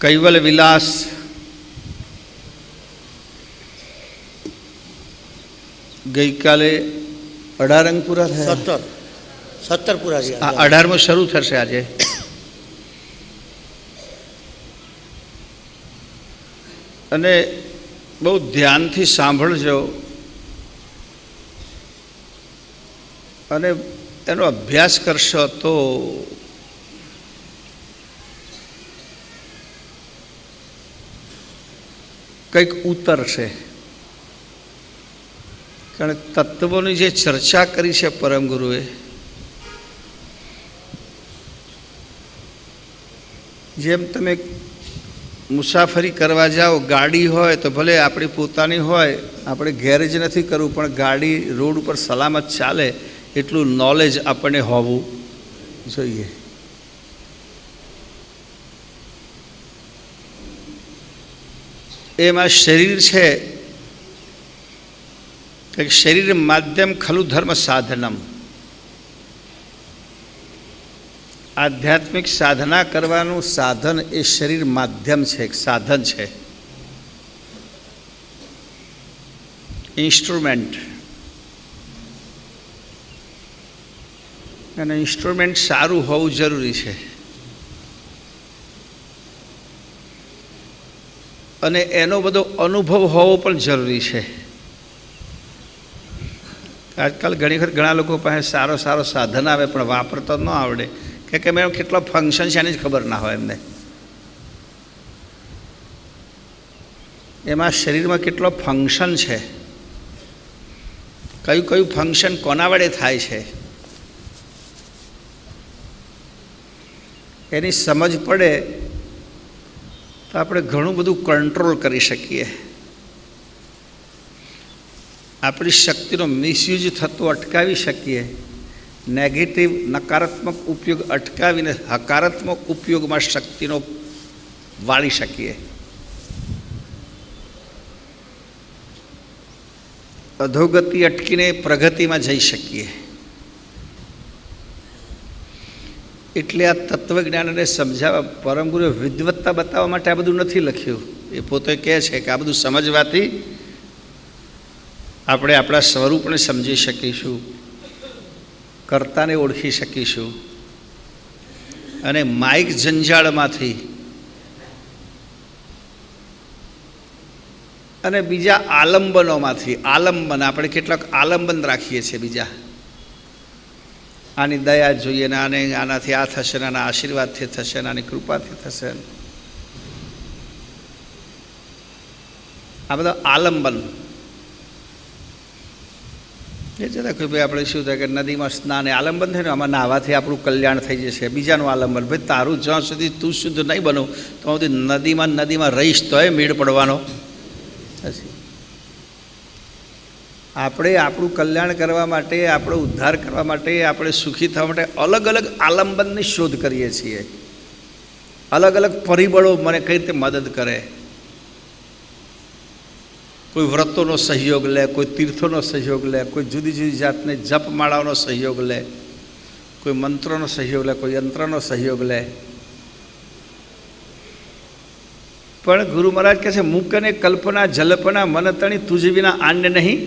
કૈવલ વિલાસ ગઈકાલે 18 અંક પૂરા થયા, 17 પૂરા થયા, 18મો શરૂ થશે આજે. અને બહુ ધ્યાનથી સાંભળજો અને એનો અભ્યાસ કરશો તો કંઈક ઉતરશે. કારણ તત્વોની જે ચર્ચા કરી છે પરમ ગુરુએ, જેમ તમે મુસાફરી કરવા જાઓ, ગાડી હોય તો ભલે આપણી પોતાની હોય, આપણે ગેરેજ નથી કરવું, પણ ગાડી રોડ ઉપર સલામત ચાલે એટલું નોલેજ આપણને હોવું જોઈએ. એમાં શરીર છે કે શરીર માધ્યમ ખલુ ધર્મ સાધનમ. આધ્યાત્મિક સાધના કરવાનું સાધન એ શરીર માધ્યમ છે, એક સાધન છે, ઇન્સ્ટ્રુમેન્ટ. અને ઇન્સ્ટ્રુમેન્ટ સારું હોવું જરૂરી છે. અને એનો બધો અનુભવ હોવો પણ જરૂરી છે. આજકાલ ઘણી વખત ઘણા લોકો પાસે સારો સાધન આવે પણ વાપરતો ન આવડે, કે મેં કેટલો ફંક્શન છે એની જ ખબર ના હોય એમને. એમાં શરીરમાં કેટલો ફંક્શન છે, કયું ફંક્શન કોના વડે થાય છે, એની સમજ પડે તો આપણે ઘણું બધું કંટ્રોલ કરી શકીએ. આપણી શક્તિનો મિસયુઝ થતો અટકાવી શકીએ. નેગેટિવ નકારાત્મક ઉપયોગ અટકાવીને હકારાત્મક ઉપયોગમાં શક્તિનો વાળી શકીએ. અધોગતિ અટકીને પ્રગતિમાં જઈ શકીએ. એટલે આ તત્વજ્ઞાનને સમજાવવા પરમ ગુરુએ વિદવત્તા બતાવવા માટે આ બધું નથી લખ્યું. એ પોતે કહે છે કે આ બધું સમજવાથી આપણે આપણા સ્વરૂપને સમજી શકીશું, કર્તાને ઓળખી શકીશું, અને માઇક જંજાળમાંથી અને બીજા આલંબનોમાંથી, આલંબન આપણે કેટલાક આલંબન રાખીએ છીએ બીજા, આની દયા જોઈએ ને આનાથી આ થશે ને આના આશીર્વાદથી થશે ને આની કૃપાથી થશે, આ બધા આલંબન. એ જરા કે ભાઈ આપણે શું થાય કે નદીમાં સ્નાન આલંબન થાય ને, આમાં નાહવાથી આપણું કલ્યાણ થઈ જશે. બીજાનું આલંબન, ભાઈ તારું જ્યાં સુધી તું શુદ્ધ નહીં બનો તો સુધી નદીમાં રહીશ તોય મેળ પડવાનો થશે. આપણે આપણું કલ્યાણ કરવા માટે, આપણો ઉદ્ધાર કરવા માટે, આપણે સુખી થવા માટે અલગ અલગ આલંબનની શોધ કરીએ છીએ. અલગ અલગ પરિબળો મને કઈ રીતે મદદ કરે. કોઈ વ્રતોનો સહયોગ લે, કોઈ તીર્થોનો સહયોગ લે, કોઈ જુદી જુદી જાતની જપમાળાઓનો સહયોગ લે, કોઈ મંત્રોનો સહયોગ લે, કોઈ યંત્રનો સહયોગ લે. પણ ગુરુ મહારાજ કહે છે, મૂકને કલ્પના જલ્પના મન તણી તુજ વિના આન્ય નહીં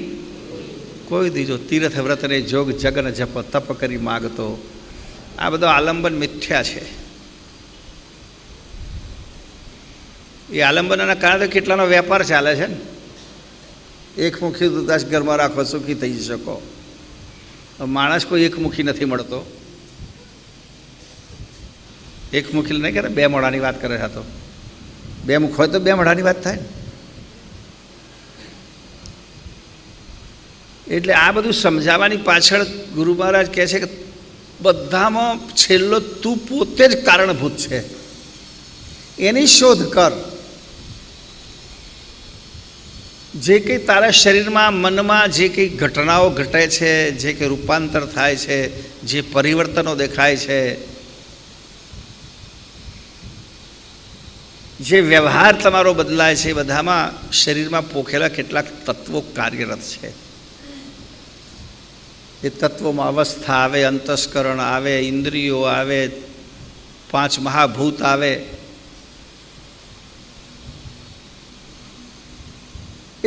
કોઈ દીજો. તીર્થ વ્રતને જોગ જગન જપ તપ કરી માગતો. આ બધો આલંબન મિથ્યા છે. એ આલંબનના કારણે કેટલાનો વેપાર ચાલે છે ને. એકમુખી દુદાસ ઘરમાં રાખો, સુખી થઈ શકો. માણસ કોઈ એકમુખી નથી મળતો. એકમુખી નહીં કરે, બે મોઢાની વાત કરે છે. તો બે મુખ હોય તો બે મોઢાની વાત થાય ને. એટલે આ બધું સમજાવવાની પાછળ ગુરુ મહારાજ કહે છે કે બધામાં છેલ્લો તું પોતે જ કારણભૂત છે, એની શોધ કર. જે કંઈ તારા શરીરમાં, મનમાં જે કંઈ ઘટનાઓ ઘટે છે, જે કંઈ રૂપાંતર થાય છે, જે પરિવર્તનો દેખાય છે, જે વ્યવહાર તમારો બદલાય છે, એ બધામાં શરીરમાં પોખેલા કેટલાક તત્વો કાર્યરત છે. એ તત્વોમાં અવસ્થા આવે, અંતસ્કરણ આવે, ઇન્દ્રિયો આવે, 5 મહાભૂત આવે,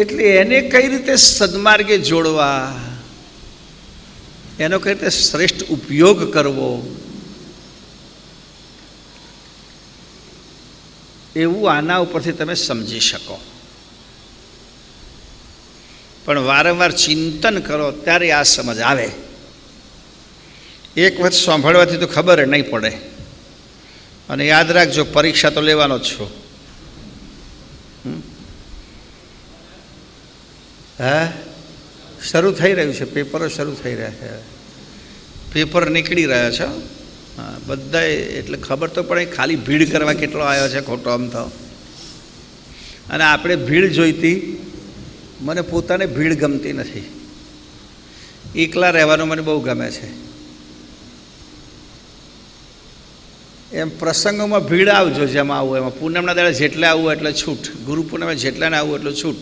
એટલે એને કઈ રીતે સદમાર્ગે જોડવા, એનો કઈ રીતે શ્રેષ્ઠ ઉપયોગ કરવો, એવું આના ઉપરથી તમે સમજી શકો. પણ વારંવાર ચિંતન કરો ત્યારે આ સમજ આવે. એક વખત સાંભળવાથી તો ખબર નહીં પડે. અને યાદ રાખજો, પરીક્ષા તો લેવાનો જ છો. હા, શરૂ થઈ રહ્યું છે, પેપરો શરૂ થઈ રહ્યા છે, પેપર નીકળી રહ્યા છે. હા, બધાએ એટલે ખબર તો પડે ખાલી ભીડ કરવા કેટલો આવ્યો છે ખોટો આમ તો. અને આપણે ભીડ જોઈતી, મને પોતાને ભીડ ગમતી નથી. એકલા રહેવાનું મને બહુ ગમે છે. એમ પ્રસંગોમાં ભીડ આવજો, જેમાં આવું એમાં. પૂનમના દાડે જેટલે આવવું એટલે છૂટ, ગુરુ પૂનમે જેટલાને આવવું એટલું છૂટ.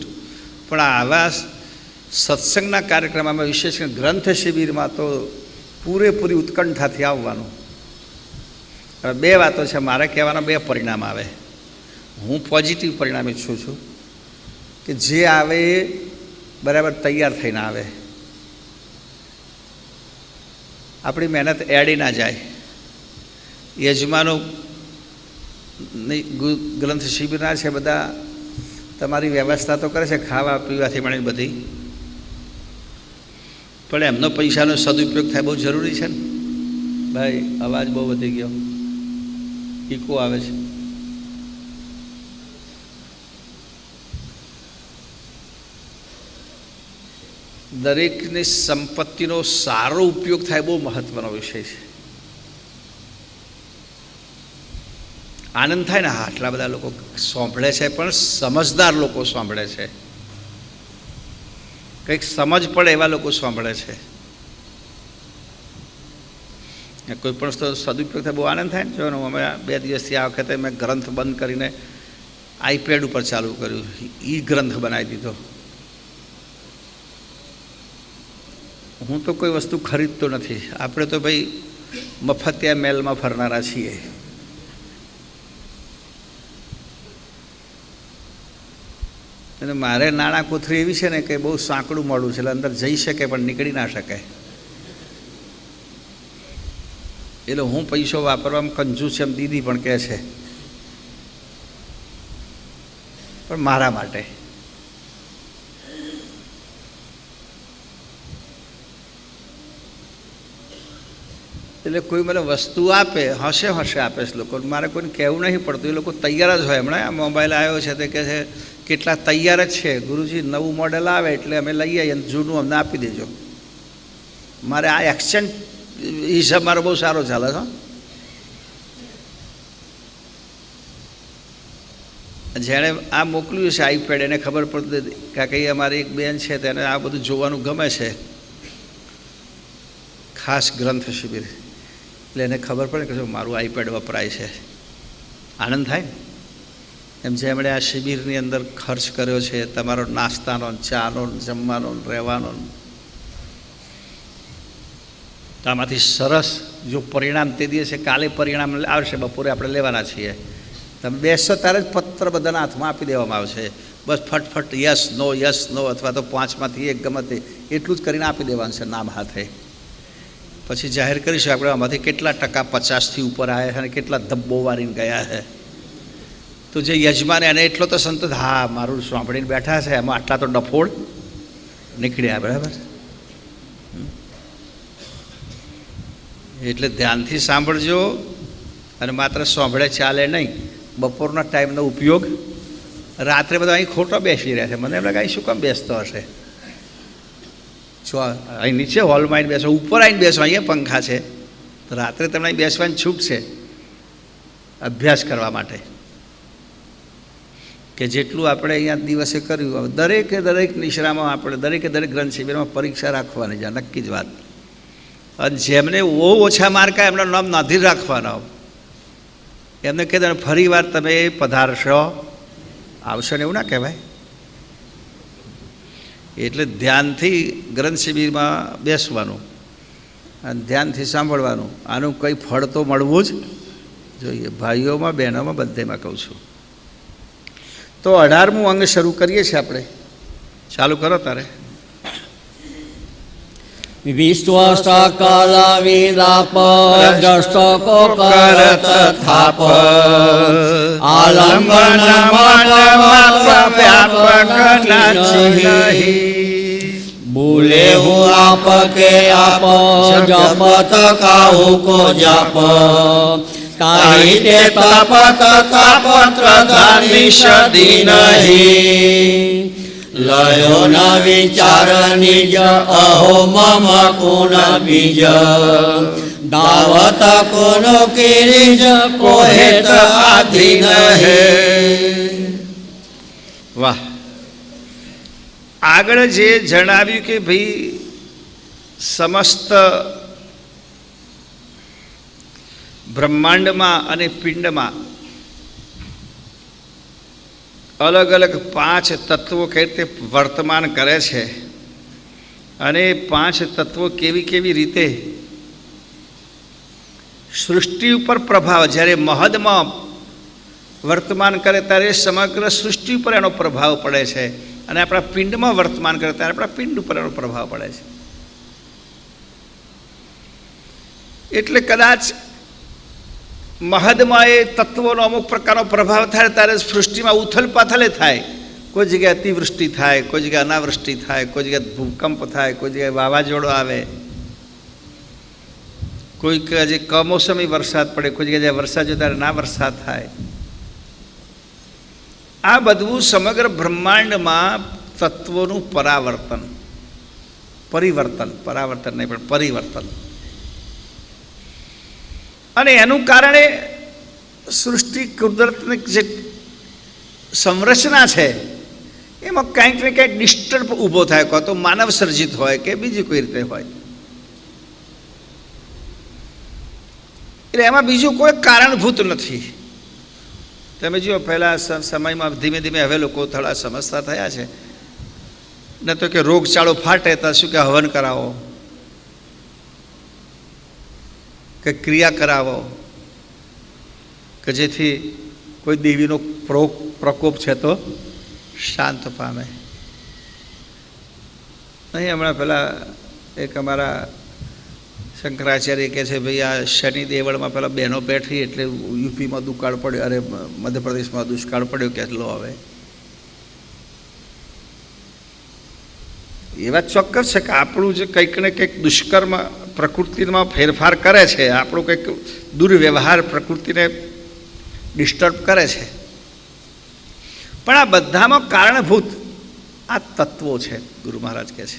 પણ આવા સત્સંગના કાર્યક્રમમાં, વિશેષ કરીને ગ્રંથ શિબિરમાં તો પૂરેપૂરી ઉત્કંઠાથી આવવાનું. હવે બે વાતો છે મારે કહેવાના, બે પરિણામ આવે. હું પોઝિટિવ પરિણામ ઈચ્છું છું કે જે આવે એ બરાબર તૈયાર થઈને આવે, આપણી મહેનત એડી ના જાય. યજમાનો ગ્રંથ શિબિરના છે બધા, તમારી વ્યવસ્થા તો કરે છે ખાવા પીવાથી મળીને બધી, પણ એમનો પૈસાનો સદુપયોગ થાય બહુ જરૂરી છે ને ભાઈ. અવાજ બહુ વધી ગયો, ઇકો આવે છે. દરેકની સંપત્તિનો સારો ઉપયોગ થાય બહુ મહત્વનો વિષય છે. આનંદ થાય ને, આટલા બધા લોકો સાંભળે છે, પણ સમજદાર લોકો સાંભળે છે, કંઈક સમજ પડે એવા લોકો સાંભળે છે. કોઈ પણ સદુપયોગ થાય બહુ આનંદ થાય ને. જો અમે 2 દિવસથી આ વખતે મેં ગ્રંથ બંધ કરીને આઈપેડ ઉપર ચાલુ કર્યું, ઈ ગ્રંથ બનાવી દીધો. હું તો કોઈ વસ્તુ ખરીદતો નથી. આપણે તો ભાઈ મફતિયા મેલમાં ફરનારા છીએ. અને મારે નાણાં કોથળી એવી છે ને કે બહુ સાંકડું મળું છે, એટલે અંદર જઈ શકે પણ નીકળી ના શકે. એટલે હું પૈસો વાપરવામાં કંજૂસ એમ દીદી પણ કહે છે, પણ મારા માટે. એટલે કોઈ મને વસ્તુ આપે, હશે આપે છે લોકો, મારે કોઈને કહેવું નહીં પડતું. એ લોકો તૈયાર જ હોય. હમણાં આ મોબાઈલ આવ્યો છે તે કહે છે કેટલા તૈયાર જ છે ગુરુજી, નવું મોડેલ આવે એટલે અમે લઈ આવીએ, જૂનું અમને આપી દેજો. મારે આ એક્સચેન્જ હિસાબ મારો બહુ સારો ચાલે છે. જેણે આ મોકલ્યું છે આઈપેડ, એને ખબર પડતી કે કંઈ અમારી એક બેન છે તેને આ બધું જોવાનું ગમે છે, ખાસ ગ્રંથ શિબિર, એટલે એને ખબર પડે કે મારું આઈપેડ વપરાય છે. આનંદ થાય ને. એમ જેમણે આ શિબિરની અંદર ખર્ચ કર્યો છે, તમારો નાસ્તાનો, ચાનો, જમવાનો, રહેવાનો, તો આમાંથી સરસ જો પરિણામ તે દિવસે, કાલે પરિણામ આવશે, બપોરે આપણે લેવાના છીએ. તમે બેસો ત્યારે જ પત્ર બધાના હાથમાં આપી દેવામાં આવશે. બસ ફટફટ યસ નો અથવા તો 5માંથી 1 ગમે તે એટલું જ કરીને આપી દેવાનું છે નામ હાથે. પછી જાહેર કરીશું આપણે આમાંથી કેટલા ટકા 50થી ઉપર આવ્યા છે અને કેટલા ધબ્બો વારીને ગયા છે. તો જે યજમાન એને એટલો તો સંતોષ, હા મારું સાંભળીને બેઠા છે, એમાં આટલા તો ડફોડ નીકળ્યા. બરાબર. એટલે ધ્યાનથી સાંભળજો. અને માત્ર સાંભળે ચાલે નહીં, બપોરના ટાઈમનો ઉપયોગ. રાત્રે બધા અહીં ખોટો બેસી રહ્યા છે, મને એમ લાગે અહીં શું કામ બેસતો હશે. જો અહીં નીચે હોલમાં આવીને બેસો, ઉપર આવીને બેસો, અહીંયા પંખા છે, તો રાત્રે તમને અહીં બેસવાની છૂટ છે અભ્યાસ કરવા માટે. કે જેટલું આપણે અહીંયા દિવસે કર્યું, દરેક નિશ્રામાં આપણે દરેક ગ્રંથ શિબિરમાં પરીક્ષા રાખવાની છે, નક્કી જ વાત. અને જેમને બહુ ઓછા માર્ક આવે એમનું નામ નથી રાખવાનો. એમને કહી દે ફરી વાર તમે પધારશો, આવશો ને એવું ના કહેવાય. એટલે ધ્યાનથી ગ્રંથ શિબિરમાં બેસવાનું અને ધ્યાનથી સાંભળવાનું. આનું કંઈ ફળ તો મળવું જ જોઈએ, ભાઈઓમાં બહેનોમાં બધેમાં કહું છું. તો 18મું અંગ શરૂ કરીએ છીએ આપણે. ચાલુ કરો તારે. વિશ્વ સકલ વિલાપ દષ્ટકો કરત થાપ આલંબન મન વ્યાપક નથી બોલે હું આપ કે આપ જપત કાહુ કો જપ કાહી તે તપત તાપત્ર ધાની સદી નહીં લયો ન વિચાર નિજ અહો મમ કુન બીજ દાવત કોન કિરીજ કોહેત આધીન હે. વાહ. આગળ જે જણાવ્યું કે ભાઈ સમસ્ત બ્રહ્માંડમાં અને પિંડમાં અલગ અલગ 5 તત્વો કઈ રીતે વર્તમાન કરે છે અને 5 તત્વો કેવી કેવી રીતે સૃષ્ટિ ઉપર પ્રભાવ, જ્યારે મહદમાં વર્તમાન કરે ત્યારે સમગ્ર સૃષ્ટિ ઉપર એનો પ્રભાવ પડે છે અને આપણા પિંડમાં વર્તમાન કરે ત્યારે આપણા પિંડ ઉપર એનો પ્રભાવ પડે છે. એટલે કદાચ મહદમાં એ તત્વોનો અમુક પ્રકારનો પ્રભાવ થાય ત્યારે સૃષ્ટિમાં ઉથલ પાથલે થાય. કોઈ જગ્યાએ અતિવૃષ્ટિ થાય, કોઈ જગ્યાએ અનાવૃષ્ટિ થાય, કોઈ જગ્યાએ ભૂકંપ થાય, કોઈ જગ્યાએ વાવાઝોડો આવે, કોઈક જે કમોસમી વરસાદ પડે, કોઈ જગ્યાએ વરસાદ જોઈએ ત્યારે ના વરસાદ થાય. આ બધું સમગ્ર બ્રહ્માંડમાં તત્વોનું પરાવર્તન નહીં પણ પરિવર્તન, અને એનું કારણે સૃષ્ટિ કુદરતની જે સંરચના છે એમાં કંઈક ને કંઈક ડિસ્ટર્બ ઊભો થાય, કાં તો માનવ સર્જિત હોય કે બીજી કોઈ રીતે હોય. એટલે એમાં બીજું કોઈ કારણભૂત નથી. તમે જુઓ પહેલાં સમયમાં ધીમે ધીમે હવે લોકો થોડા સમજતા થયા છે. ન તો કે રોગચાળો ફાટે તો શું કે હવન કરાવો કે ક્રિયા કરાવો કે જેથી કોઈ દેવીનો પ્રકોપ છે તો શાંત પામે. અહીં હમણાં પેલા એક અમારા શંકરાચાર્ય કહે છે ભાઈ આ શનિ દેવળમાં પેલા બહેનો બેઠી એટલે યુપીમાં દુકાળ પડ્યો, અરે મધ્યપ્રદેશમાં દુષ્કાળ પડ્યો કેટલો આવે. એ વાત ચોક્કસ છે કે આપણું જે કંઈક ને કંઈક દુષ્કર્મ પ્રકૃતિમાં ફેરફાર કરે છે, આપણું કંઈક દુર્વ્યવહાર પ્રકૃતિને ડિસ્ટર્બ કરે છે, પણ આ બધામાં કારણભૂત આ તત્વો છે, ગુરુ મહારાજ કહે છે.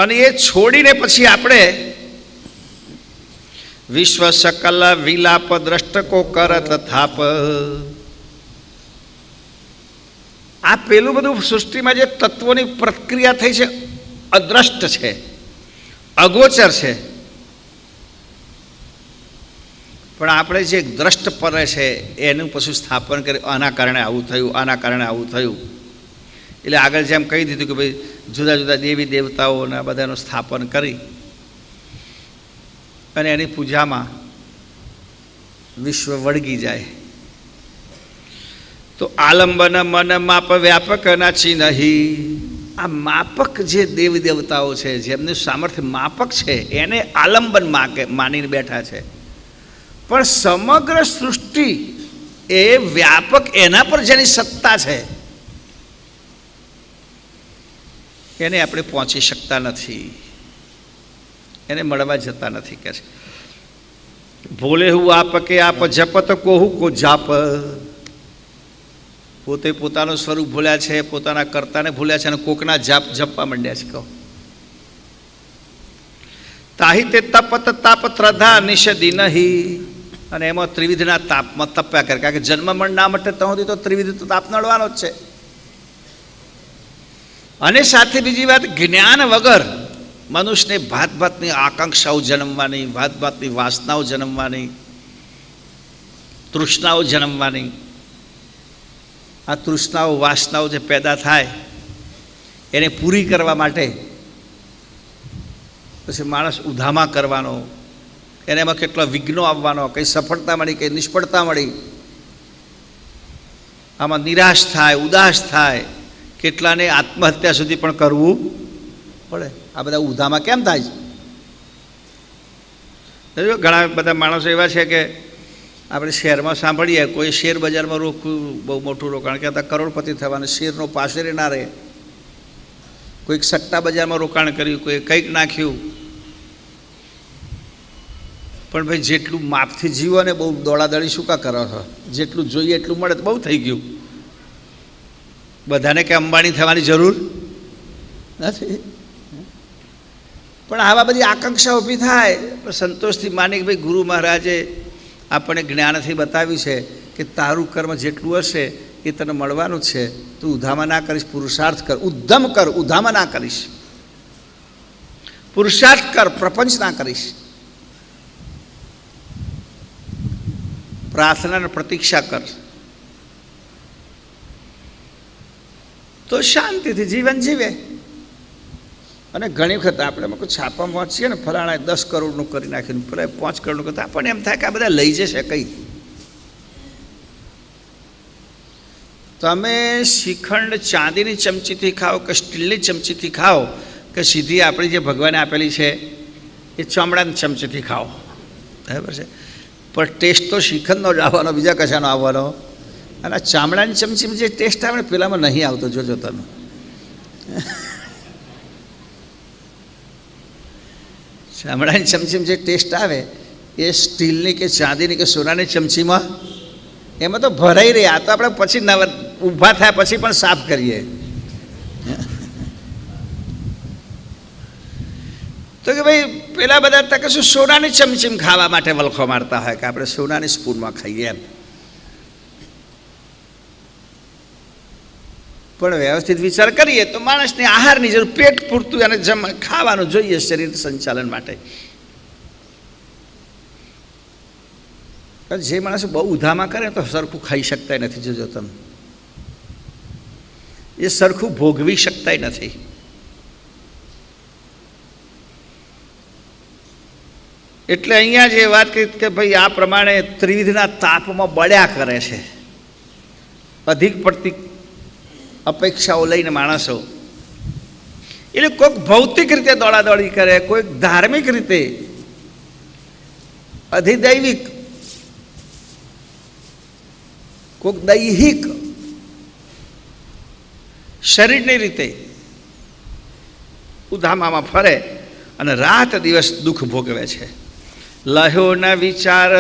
અને એ છોડીને પછી આપણે વિશ્વ સકલ વિલાપ દ્રષ્ટકો કરત થાપ, આ પેલું બધું સૃષ્ટિમાં જે તત્વોની પ્રક્રિયા થઈ છે અદ્રષ્ટ છે, અગોચર છે, પણ આપણે જે દ્રષ્ટ પર છે એનું પછી સ્થાપન કરી આના કારણે આવું થયું, આના કારણે આવું થયું. એટલે આગળ જેમ કહી દીધું કે ભાઈ જુદા જુદા દેવી દેવતાઓના બધાનું સ્થાપન કરી અને એની પૂજામાં વિશ્વ વળગી જાય. તો આલંબન મન માપ વ્યાપક નાચી નહીં, આ માપક જે દેવી દેવતાઓ છે જેમનું સામર્થ્ય માપક છે એને આલંબન માનીને બેઠા છે, પણ સમગ્ર સૃષ્ટિ એ વ્યાપક એના પર જેની સત્તા છે એને આપણે પહોંચી શકતા નથી, એને મળવા જતા નથી. કે છે ભોલે હું આપ કે આપ જપત કોહુ કો જાપ, પોતે પોતાનું સ્વરૂપ ભૂલ્યા છે, પોતાના કર્તાને ભૂલ્યા છે અને કોકના જાપ જપવા માંડ્યા છે. કહો તાહી તે તપત તાપ ત્રધા નિષદી નહીં, અને એમાં ત્રિવિધના તાપમાં તપ્યા કરે, કારણ કે જન્મ મરણ ના મટે તો સુધી તો ત્રિવિધ તાપ નડવાનો જ છે. અને સાથે બીજી વાત, જ્ઞાન વગર મનુષ્યને ભાત ભાતની આકાંક્ષાઓ જન્મવાની, ભાત ભાતની વાસનાઓ જન્મવાની, તૃષ્ણાઓ જન્મવાની. આ તૃષ્ણાઓ વાસનાઓ જે પેદા થાય એને પૂરી કરવા માટે પછી માણસ ઉધામા કરવાનો, એને એમાં કેટલા વિઘ્નો આવવાનો, કંઈ સફળતા મળી કંઈ નિષ્ફળતા મળી, આમાં નિરાશ થાય, ઉદાસ થાય, કેટલાને આત્મહત્યા સુધી પણ કરવું પડે. આ બધા ઉધામાં કેમ થાય છે? ઘણા બધા માણસો એવા છે કે આપણે શહેરમાં સાંભળીએ કોઈ શેર બજારમાં રોકવું બહુ મોટું રોકાણ કહેતા કરોડપતિ થવાનું, શેરનો પાછળ ના રહે. કોઈક સટ્ટા બજારમાં રોકાણ કર્યું, કોઈ કંઈક નાખ્યું. પણ ભાઈ જેટલું માપથી જીવો ને બહુ દોડાદોડી શું કા કરો છો? જેટલું જોઈએ એટલું મળે તો બહુ થઈ ગયું. બધાને કે અંબાણી થવાની જરૂર નથી. પણ આવા બધી આકાંક્ષા ઊભી થાય પણ સંતોષથી માની કે ભાઈ ગુરુ મહારાજે આપણને જ્ઞાનથી બતાવ્યું છે કે તારું કર્મ જેટલું હશે એ તને મળવાનું છે. તું ઉધામાં ના કરીશ, પુરુષાર્થ કર, ઉદ્ધમ કર, ઉધામાં ના કરીશ. પુરુષાર્થ કર, પ્રપંચ ના કરીશ. પ્રાર્થના પ્રતીક્ષા કર તો શાંતિથી જીવન જીવે. અને ઘણી વખત આપણે કોઈ છાપામાં વાંચીએ ને ફલાણા 10 કરોડનું કરી નાખ્યું, પેલા 5 કરોડનું કરતા આપણને એમ થાય કે આ બધા લઈ જશે કંઈ. તમે શ્રીખંડ ચાંદીની ચમચીથી ખાઓ કે સ્ટીલની ચમચીથી ખાઓ કે સીધી આપણી જે ભગવાને આપેલી છે એ ચામડાની ચમચીથી ખાઓ, બરાબર છે. પણ ટેસ્ટ તો શ્રીખંડનો જ આવવાનો, બીજા કશાનો આવવાનો. અને આ ચામડાની ચમચીમાં જે ટેસ્ટ આવે ને પેલામાં નહીં આવતો, જોજો તમે. ચામડાની ચમચીમાં જે ટેસ્ટ આવે એ સ્ટીલની કે ચાંદીની કે સોનાની ચમચીમાં એમાં તો ભરાઈ રહે. આ તો આપણે પછી ઊભા થયા પછી પણ સાફ કરીએ. તો કે ભાઈ પેલા બધા તક શું સોનાની ચમચીમ ખાવા માટે વલખો મારતા હોય કે આપણે સોનાની સ્પૂનમાં ખાઈએ એમ. પણ વ્યવસ્થિત વિચાર કરીએ તો માણસને આહારની જરૂર, પેટ પૂરતું અને ખાવાનું જોઈએ શરીર સંચાલન માટે. જે માણસ બહુ ઉધામાં કરે તો સરખું ખાઈ શકતા નથી. જોજો તમે, એ સરખું ભોગવી શકતા નથી. એટલે અહીંયા જે વાત કરી કે ભાઈ આ પ્રમાણે ત્રિવિધના તાપમાં બળ્યા કરે છે, અધિક પડતી અપેક્ષાઓ લઈને માણસો. એટલે કોઈક ભૌતિક રીતે દોડાદોડી કરે, કોઈક ધાર્મિક રીતે, અધિદૈવિક, કોઈક દૈહિક શરીરની રીતે ઉધામામાં ફરે અને રાત દિવસ દુઃખ ભોગવે છે. લહ્યો ન વિચાર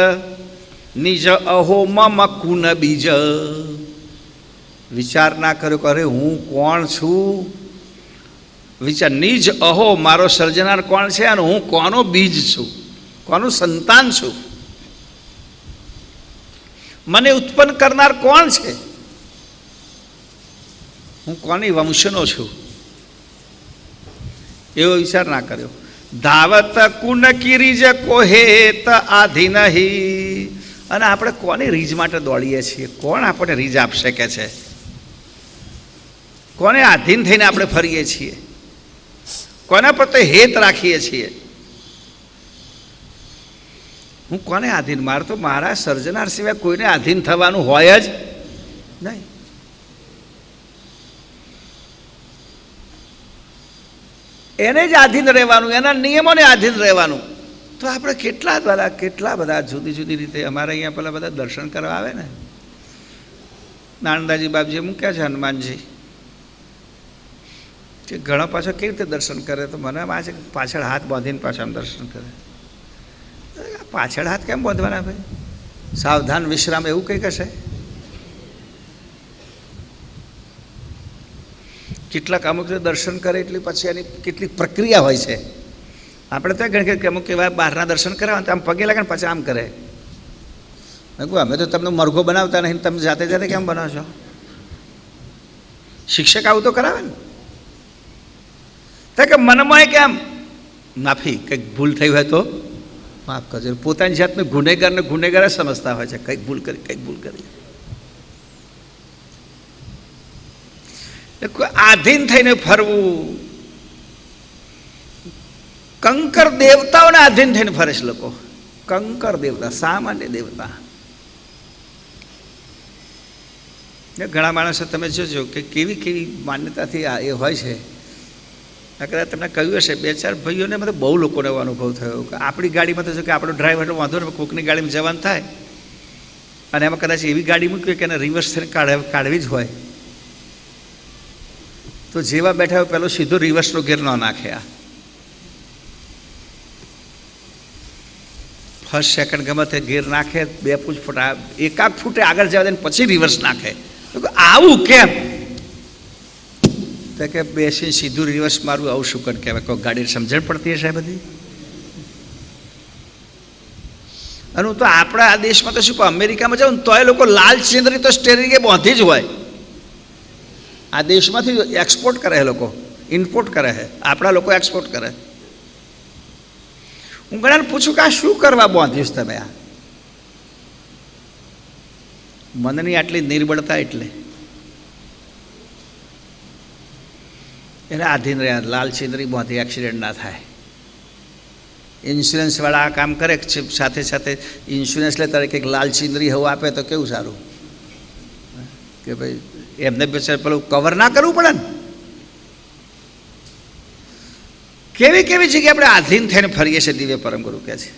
નિજ અહો મમ કુન બીજ. વિચાર ના કર્યો કે અરે હું કોણ છું. વિચાર નિજ અહો, મારો સર્જનાર કોણ છે અને હું કોનો બીજ છું, કોનું સંતાન છું, મને ઉત્પન્ન કરનાર કોણ છે, હું કોની વંશનો છું, એવો વિચાર ના કર્યો. ધાવત કુન કી રીજ કોહેત આધિ નહીં. અને આપણે કોની રીજ માટે દોડીએ છીએ? કોણ આપણને રીજ આપશે કે છે? કોને આધીન થઈને આપણે ફરીએ છીએ? કોના પર તો હેત રાખીએ છીએ? હું કોને આધીન? મારે તો મારા સર્જનાર સિવાય કોઈને આધીન થવાનું હોય જ નહીં. એને જ આધીન રહેવાનું, એના નિયમોને આધીન રહેવાનું. તો આપણે કેટલા બધા જુદી જુદી રીતે અમારે અહીંયા પેલા બધા દર્શન કરવા આવે ને, નાનદાજી બાપજી મૂક્યા છે હનુમાનજી, કે ઘણા પાછળ કેવી રીતે દર્શન કરે? તો મને આ છે પાછળ હાથ બાંધીને પાછા દર્શન કરે. પાછળ હાથ કેમ બાંધવાના ભાઈ? સાવધાન વિશ્રામ એવું કંઈક હશે. કેટલાક અમુક દર્શન કરે એટલે પછી એની કેટલીક પ્રક્રિયા હોય છે. આપણે તો ઘણી અમુક એવા બહારના દર્શન કરાવે તો આમ પગે લાગે ને પછી આમ કરે. અમે તો તમને મરઘો બનાવતા નહીં, તમે જાતે જાતે કેમ બનાવો છો? શિક્ષક આવું તો કરાવે ને. કે મનમાં કેમ માફી, કંઈક ભૂલ થઈ હોય તો માફ કરજો. પોતાની જાતને ગુનેગાર સમજતા હોય છે. કંઈક ભૂલ કરી આધીન થઈને ફરવું. કંકર દેવતાઓને આધીન થઈને ફરે છે લોકો. કંકર દેવતા, સામાન્ય દેવતા. ઘણા માણસો તમે જોજો કે કેવી કેવી માન્યતાથી આ એ હોય છે. કદાચ તમને કહ્યું હશે, 2-4 ભાઈઓને મતલબ બહુ લોકોને એવો અનુભવ થયો કે આપણી ગાડીમાં તો જો કે આપણો ડ્રાઈવર એટલે વાંધો ને, કોકની ગાડીમાં જવાનું થાય અને એમાં કદાચ એવી ગાડી મૂકવી કે એને રિવર્સ થઈને કાઢવી જ હોય તો જેવા બેઠા હોય પેલો સીધો રિવર્સનો ગેર ન નાખે. આ ફર્સ્ટ સેકન્ડ ગમે તે ગેર નાખે, 2 ફૂટ 1 ફૂટે આગળ જવા દે પછી રિવર્સ નાખે. આવું કેમ? તો કે બેસી સીધું રિવર્સ મારું આવું શું કર કહેવાય? કોઈ ગાડી સમજણ પડતી હશે બધી. અને હું તો આપણા આ દેશમાં તો શું કહું, અમેરિકામાં જાઉં ને તો એ લોકો લાલ ચેન્દ્રી તો સ્ટેરિંગે બાંધી જ હોય. આ દેશમાંથી એક્સપોર્ટ કરે એ લોકો, ઇમ્પોર્ટ કરે છે. આપણા લોકો એક્સપોર્ટ કરે. હું ઘણાને પૂછું કે આ શું કરવા બાંધ્યું તમે? આ મનની આટલી નિર્બળતા એટલે એને આધીન રહ્યા. લાલ ચેન્દ્રી બાંધી એક્સિડન્ટ ના થાય. ઇન્સ્યોરન્સવાળા આ કામ કરે સાથે સાથે ઇન્સ્યોરન્સ લે તરીકે લાલ ચેન્દ્રી હવું આપે તો કેવું સારું કે ભાઈ એમને બિચારા પેલું કવર ના કરવું પડે ને. કેવી કેવી જગ્યાએ આપણે આધીન થઈને ફરીએ છીએ. દિવ્ય પરમ ગુરુ કહે છે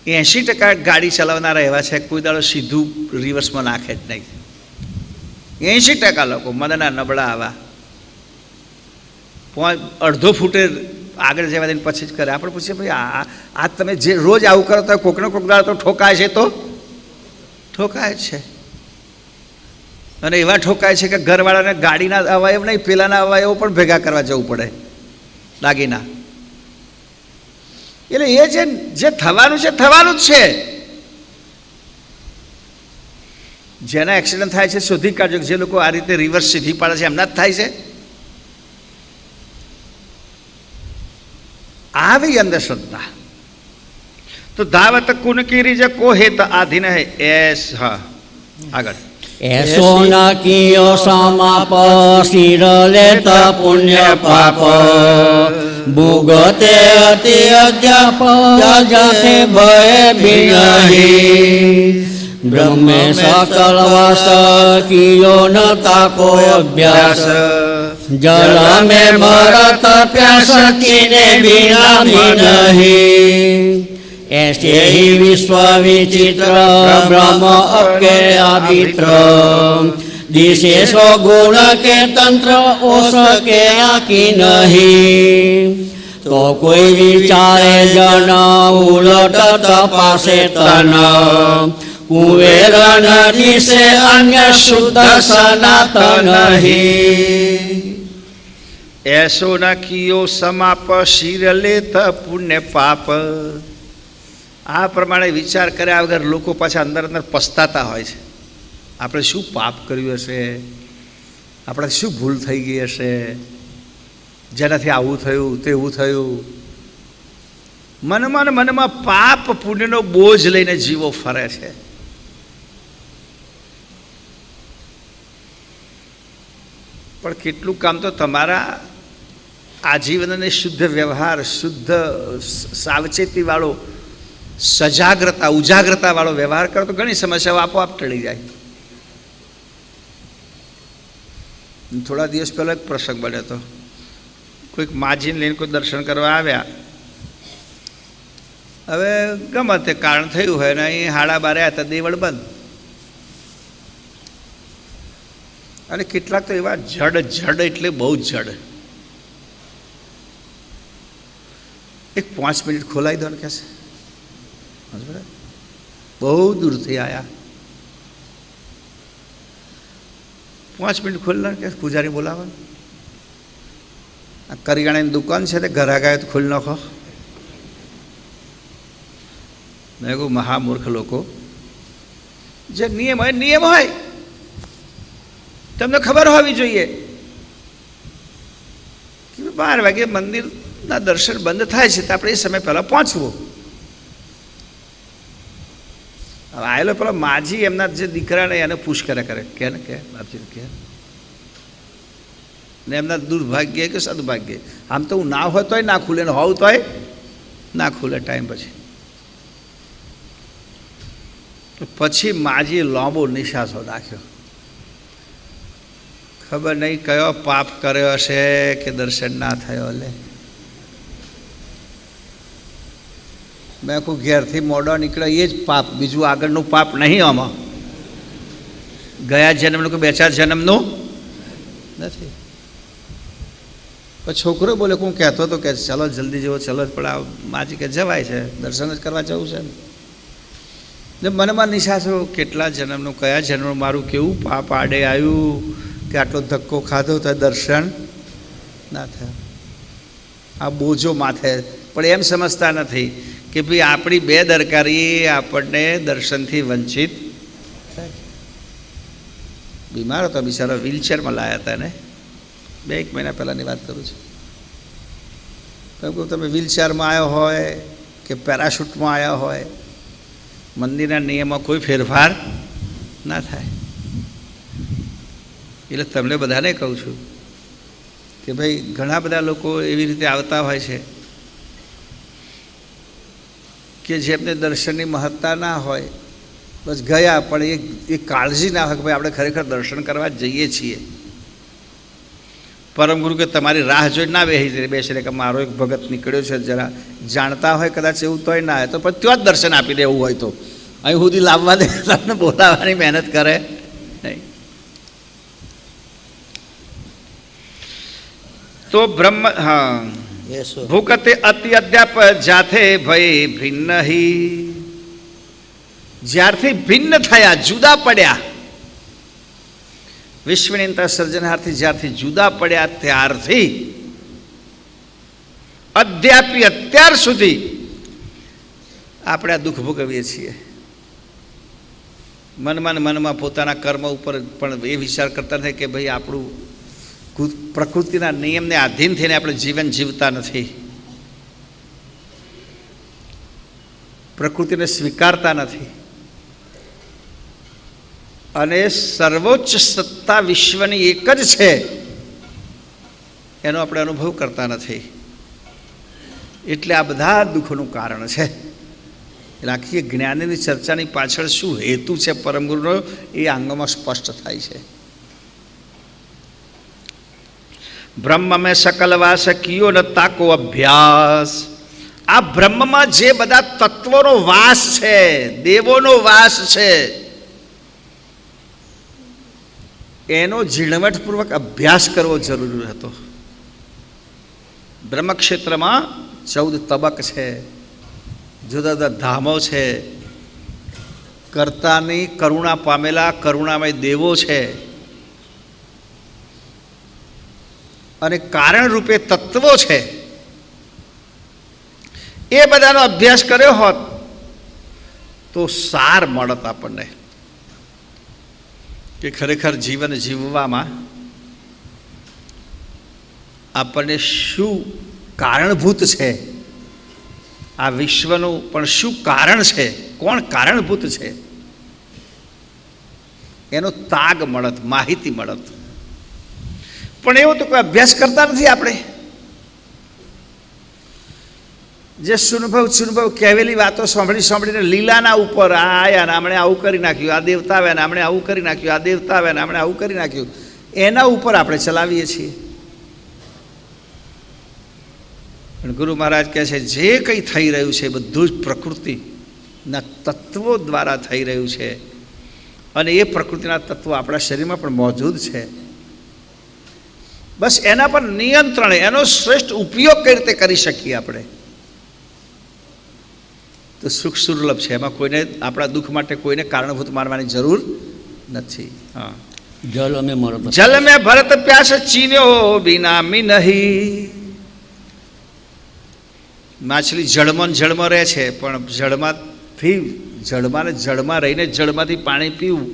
80% ગાડી ચલાવનારા એવા છે કોઈ દાડો સીધું રિવર્સમાં નાખે જ નહીં. 80% લોકો મનના નબળા આવા અડધો ફૂટે આગળ જવા દઈને પછી જ કરે. આપણે પૂછીએ ભાઈ આ તમે જે રોજ આવું કરો તો કોકનો કોક દાડો તો ઠોકાય છે, તો ઠોકાય છે. અને એવા ઠોકાય છે કે ઘરવાળાને ગાડીના અવયવ નહીં પેલાના અવયવો પણ ભેગા કરવા જવું પડે દાગીના. એટલે એ જે થવાનું છે થવાનું જ છે. જેના એક્સિડન્ટ થાય છે શોધી કાઢજો. જે લોકો આ રીતે રિવર્સ સીધી પાડે છે એમના જ થાય છે. આવી અંધશ્રદ્ધા તો ધાવત કુનકીરી જે કો હેત આધીન હે એસ. હા આગળ. એસો ન કિયો સમાપ શિરલેત પુણ્ય પાપ ભૂગતે અતિ અજ્ઞાપ જતે ભય બિનહી બ્રહ્મે સકલ વાસ કિયો ન તાકો અભ્યાસ જલ में भरत प्यास किने बिना नहीं ऐसे ही विश्व विचित्र ब्रह्म अके आदित्र दिशे सो गुण के तंत्र ओस के आकी नहीं तो कोई विचारे जन उलट तपासे तन कुवेर नदी से अन्य शुद्ध सनातन ही એસો ના કિયો સમાપ શિરલેત પુણ્ય પાપ. આ પ્રમાણે વિચાર કર્યા વગર લોકો પાછા અંદર અંદર પસ્તાતા હોય છે. આપણે શું પાપ કર્યું હશે, આપણે શું ભૂલ થઈ ગઈ હશે જેનાથી આવું થયું તેવું થયું. મનમાં ને મનમાં પાપ પુણ્યનો બોજ લઈને જીવો ફરે છે. પણ કેટલું કામ તો તમારા આજીવનને શુદ્ધ વ્યવહાર, શુદ્ધ સાવચેતીવાળો, સજાગ્રતા ઉજાગ્રતાવાળો વ્યવહાર કરો તો ઘણી સમસ્યાઓ આપોઆપ ટળી જાય. થોડા દિવસ પહેલાં એક પ્રસંગ બન્યો હતો. કોઈક માજીને લઈને કોઈ દર્શન કરવા આવ્યા. હવે ગમે તે કારણ થયું હોય ને અહીં 12:30 આવ્યા હતા, દેવળ બંધ. અને કેટલાક તો એવા જડ એટલે બહુ જડ. એક 5 મિનિટ ખોલાવી દો ને કહેશે. બહુ દૂરથી આવ્યા, 5 મિનિટ ખોલના કે પૂજારી બોલાવો. આ કરિયાણાની દુકાન છે તે ઘરા ગયા તો ખોલી નાખો. મેં કહું મહામૂર્ખ લોકો. જે નિયમ હોય નિયમ હોય, તમને ખબર હોવી જોઈએ કે 12 વાગે મંદિરના દર્શન બંધ થાય છે તો આપણે એ સમય પહેલાં પહોંચવું. હવે આવેલો પેલો માજી એમના જે દીકરાને એને પૂછ કરે કે ને કે બાપજીને કે ને એમના દુર્ભાગ્ય કે સદભાગ્ય. આમ તો હું ના હોય તોય ના ખુલે, ને હોવ તોય ના ખુલે ટાઈમ પછી. પછી માજી લાંબો નિશાસો નાખ્યો. ખબર નહીં કયો પાપ કર્યો હશે કે દર્શન ના થયો. લે મેં કહું ઘેરથી મોડો નીકળ્યો એ જ પાપ, બીજું આગળનું પાપ નહીં. આમાં ગયા જન્મનું કે 2-4 જન્મનું નથી. પછી છોકરો બોલે હું કહેતો હતો કે ચલો જલ્દી જેવો ચલો, પણ આ માજી કે જવાય છે, દર્શન જ કરવા જવું છે ને. મનમાં નિશાસો કેટલા જન્મનું, કયા જન્મનું મારું કેવું પાપ આડે આવ્યું કે આટલો ધક્કો ખાધો તો દર્શન ના થયા. આ બોજો માથે. પણ એમ સમજતા નથી કે ભાઈ આપણી બેદરકારી આપણને દર્શનથી વંચિત. બીમાર હતો બિચારો, વ્હીલચેરમાં લાયા હતા ને, 2 મહિના પહેલાંની વાત કરું છું. કેમ કે તમે વ્હીલચેરમાં આવ્યો હોય કે પેરાશૂટમાં આવ્યા હોય, મંદિરના નિયમમાં કોઈ ફેરફાર ના થાય. એટલે તમને બધાને કહું છું કે ભાઈ ઘણા બધા લોકો એવી રીતે આવતા હોય છે કે જેમને દર્શનની મહત્તા ના હોય, બસ ગયા પણ એ કાળજી ના હોય કે ભાઈ આપણે ખરેખર દર્શન કરવા જઈએ છીએ. પરમ ગુરુ કે તમારી રાહ જોઈ ના બેસી કે મારો એક ભગત નીકળ્યો છે, જરા જાણતા હોય કદાચ એવું તોય ના હોય તો પણ ત્યાં જ દર્શન આપી દેવું હોય તો અહીં સુધી લાવવા દે, તમને બોલાવવાની મહેનત કરે નહીં. તો બ્રહ્મ હા ભૂકતે અતિ અધ્યાપ જાથે ભય ભિન્ન હી. જ્યારથી ભિન્ન થયા, જુદા પડ્યા, વિશ્વની અંતર સર્જનહારથી જ્યારથી જુદા પડ્યા ત્યારથી અધ્યાપી અત્યાર સુધી આપણે આ દુઃખ ભોગવીએ છીએ. મનમાં પોતાના કર્મ ઉપર પણ એ વિચાર કરતા થાય કે ભાઈ આપણું પ્રકૃતિના નિયમને આધીન થઈને આપણે જીવન જીવતા નથી, પ્રકૃતિને સ્વીકારતા નથી, અને સર્વોચ્ચ સત્તા વિશ્વની એક જ છે એનો આપણે અનુભવ કરતા નથી. એટલે આ બધા દુઃખોનું કારણ છે. એટલે આખી જ્ઞાનની ચર્ચાની પાછળ શું હેતુ છે પરમગુરુનો એ આંગોમાં સ્પષ્ટ થાય છે. બ્રહ્મ મેં સકલ વાસ કિયો ન તાકો અભ્યાસ. આ બ્રહ્મમાં જે બધા તત્વોનો વાસ છે, દેવોનો વાસ છે, એનો ઝીણવટપૂર્વક અભ્યાસ કરવો જરૂરી હતો. બ્રહ્મક્ષેત્રમાં 14 તબક છે, જુદા જુદા ધામો છે, કર્તાની કરુણા પામેલા કરુણામય દેવો છે, અને કારણ રૂપે તત્વો છે. એ બધાનો અભ્યાસ કર્યો હોત તો સાર મળત આપણને કે ખરેખર જીવન જીવવામાં આપણને શું કારણભૂત છે, આ વિશ્વનું પણ શું કારણ છે, કોણ કારણભૂત છે, એનો તાગ મળત, માહિતી મળત. પણ એવો તો કોઈ અભ્યાસ કરતા નથી આપણે. જે સુનભવ કહેવેલી વાતો સાંભળીને લીલાના ઉપર આયા ને આપણે આવું કરી નાખ્યું, આ દેવતા આવ્યા ને આપણે આવું કરી નાખ્યું, આ દેવતા આવ્યા ને આપણે આવું કરી નાખ્યું, એના ઉપર આપણે ચલાવીએ છીએ. પણ ગુરુ મહારાજ કહે છે જે કંઈ થઈ રહ્યું છે બધું જ પ્રકૃતિના તત્વો દ્વારા થઈ રહ્યું છે, અને એ પ્રકૃતિના તત્વો આપણા શરીરમાં પણ મોજૂદ છે. બસ એના પર નિયંત્રણ, એનો શ્રેષ્ઠ ઉપયોગ કઈ રીતે કરી શકીએ આપણે, તો સુખ સુર્લભ છે. એમાં કોઈને આપણા દુઃખ માટે કોઈને કારણભૂત માનવાની જરૂર નથી. હા, જલ મેં ભરત પ્યાસ ચીન્યો બિના મી નહીં. માછલી જળમાં રહે છે, પણ જળમાં રહીને જળમાંથી પાણી પીવું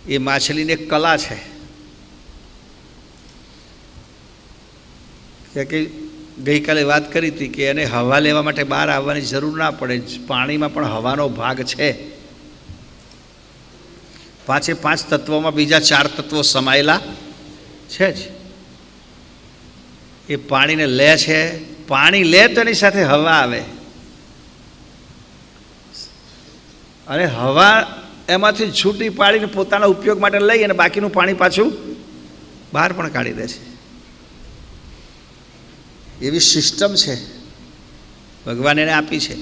એ માછલીની એક કલા છે. કે ગઈકાલે વાત કરી હતી કે એને હવા લેવા માટે બહાર આવવાની જરૂર ના પડે, પાણીમાં પણ હવાનો ભાગ છે. 5 તત્વોમાં બીજા 4 તત્વો સમાયેલા છે જ. એ પાણીને લે છે, પાણી લે તો એની સાથે હવા આવે, અને હવા એમાંથી છૂટી પાડીને પોતાના ઉપયોગ માટે લઈ અને બાકીનું પાણી પાછું બહાર પણ કાઢી દે છે. એવી સિસ્ટમ છે ભગવાને એને આપી છે.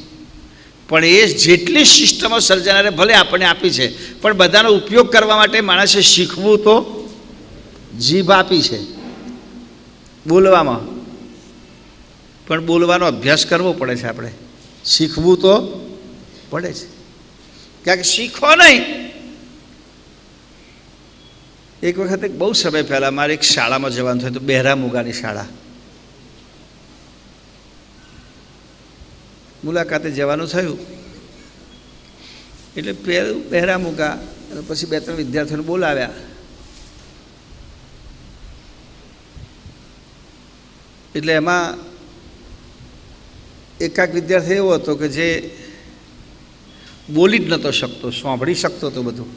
પણ એ જેટલી સિસ્ટમો સર્જનારે ભલે આપણને આપી છે, પણ બધાનો ઉપયોગ કરવા માટે માણસે શીખવું તો જીભ આપી છે બોલવામાં, પણ બોલવાનો અભ્યાસ કરવો પડે છે. આપણે શીખવું તો પડે છે, ક્યાંક શીખો નહીં. એક વખત બહુ સમય પહેલાં મારે એક શાળામાં જવાનું થયું હતું, બહેરા મુગાની શાળા. મુલાકાતે જવાનું થયું એટલે પહેલું બહેરા મુગા અને પછી 2-3 વિદ્યાર્થીઓને બોલાવ્યા. એટલે એમાં એકાક વિદ્યાર્થી એવો હતો કે જે બોલી જ નહોતો શકતો, સાંભળી શકતો હતો બધું.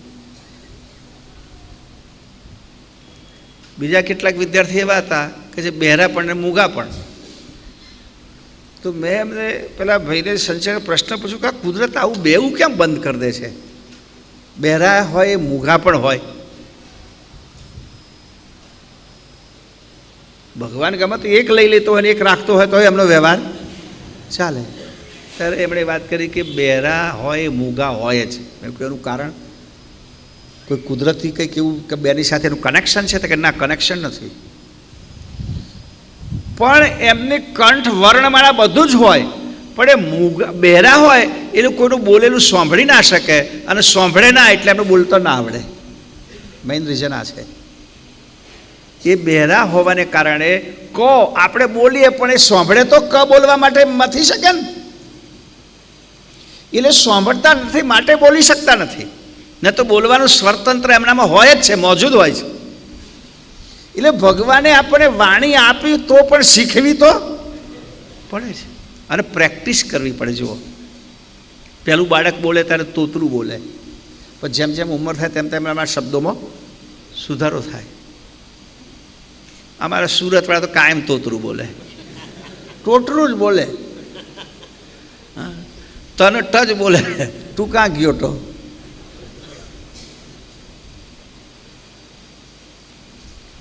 બીજા કેટલાક વિદ્યાર્થી એવા હતા કે જે બહેરા પણ ને મૂગા પણ. તો મેં એમને પેલા ભાઈને સંચય પ્રશ્ન પૂછ્યો કે આ કુદરત આવું બેવું કેમ બંધ કરી દે છે? બહેરા હોય મૂગા પણ હોય. ભગવાન ગમે તો એક લઈ લેતો હોય ને એક રાખતો હોય તો એમનો વ્યવહાર ચાલે. ત્યારે એમણે વાત કરી કે બહેરા હોય મૂગા હોય જ. મેં કહ્યું એનું કારણ કોઈ કુદરતી કંઈક એવું કે બેની સાથે એનું કનેક્શન છે? તો કે ના, કનેક્શન નથી. પણ એમને કંઠ વર્ણમાળા બધું જ હોય, પણ એ મૂગા બહેરા હોય એ કોઈનું બોલેલું સાંભળી ના શકે, અને સાંભળે ના એટલે એમને બોલતો ના આવડે. મેઇન રીઝન આ છે. એ બહેરા હોવાને કારણે કો આપણે બોલીએ પણ એ સાંભળે તો ક બોલવા માટે નથી શકે ને. એટલે સાંભળતા નથી માટે બોલી શકતા નથી. ને તો બોલવાનું સ્વતંત્ર એમનામાં હોય જ છે, મોજૂદ હોય છે. એટલે ભગવાને આપણને વાણી આપી તો પણ શીખવી તો પડે છે અને પ્રેક્ટિસ કરવી પડે. જુઓ, પહેલું બાળક બોલે ત્યારે તોતરું બોલે, પણ જેમ જેમ ઉંમર થાય તેમ તેમ એમના શબ્દોમાં સુધારો થાય. અમારા સુરતવાળા તો કાયમ તોતરું બોલે, ટોટરું જ બોલે, તને ટ જ બોલે, તું કાં ગયો તો.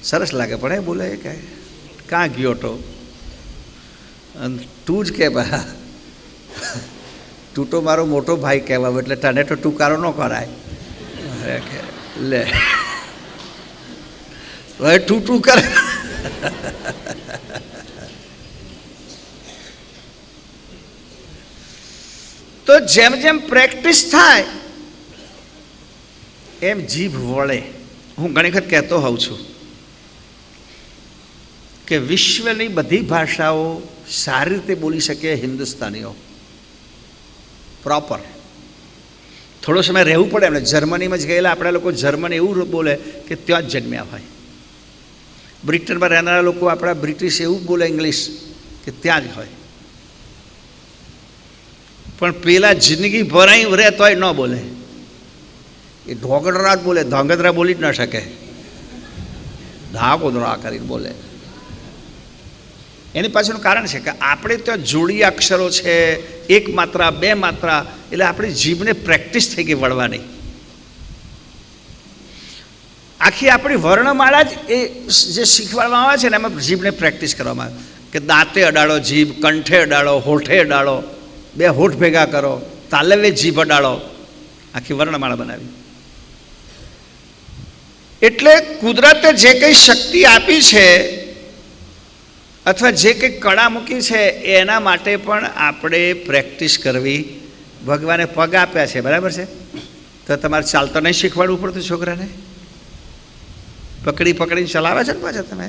સરસ લાગે પણ એ બોલે કે કાં ગયો તો, તું જ કે બા તું તો મારો મોટો ભાઈ કહેવાય એટલે તને તો ટૂંકારો ન કરાય. લે હવે તું કરે. તો જેમ જેમ પ્રેક્ટિસ થાય એમ જીભ વળે. હું ઘણી વખત કહેતો હોઉં છું કે વિશ્વની બધી ભાષાઓ સારી રીતે બોલી શકે હિન્દુસ્તાનીઓ પ્રોપર. થોડો સમય રહેવું પડે એમને. જર્મનીમાં જ ગયેલા આપણા લોકો જર્મન એવું બોલે કે ત્યાં જ જન્મ્યા હોય. બ્રિટનમાં રહેનારા લોકો આપણા બ્રિટિશ એવું બોલે ઇંગ્લિશ કે ત્યાં જ હોય. પણ પેલા જિંદગી ભરાઈ રહે તોય ન બોલે. એ ઢોગડરા જ બોલે, ધોંગધરા બોલી જ ન શકે, ધાગોદરા કરીને બોલે. એની પાછળનું કારણ છે કે આપણે ત્યાં જોડી અક્ષરો છે, 1 માત્રા 2 માત્રા, એટલે આપણી જીભને પ્રેક્ટિસ થઈ ગઈ વળવાની. આખી આપણી વર્ણમાળા જ એ જે શીખવાડવામાં આવે છે ને એમાં જીભને પ્રેક્ટિસ કરવામાં આવે કે દાંતે અડાડો જીભ, કંઠે અડાડો, હોઠે અડાડો, 2 હોઠ ભેગા કરો, તાલવે જીભ અડાડો, આખી વર્ણમાળા બનાવી. એટલે કુદરતે જે કંઈ શક્તિ આપી છે અથવા જે કંઈ કળા મૂકી છે એના માટે પણ આપણે પ્રેક્ટિસ કરવી. ભગવાને પગ આપ્યા છે, બરાબર છે, તો તમારે ચાલતા નહીં શીખવાડવું પડતું છોકરાને? પકડી પકડીને ચલાવે છે ને પાછા તમે.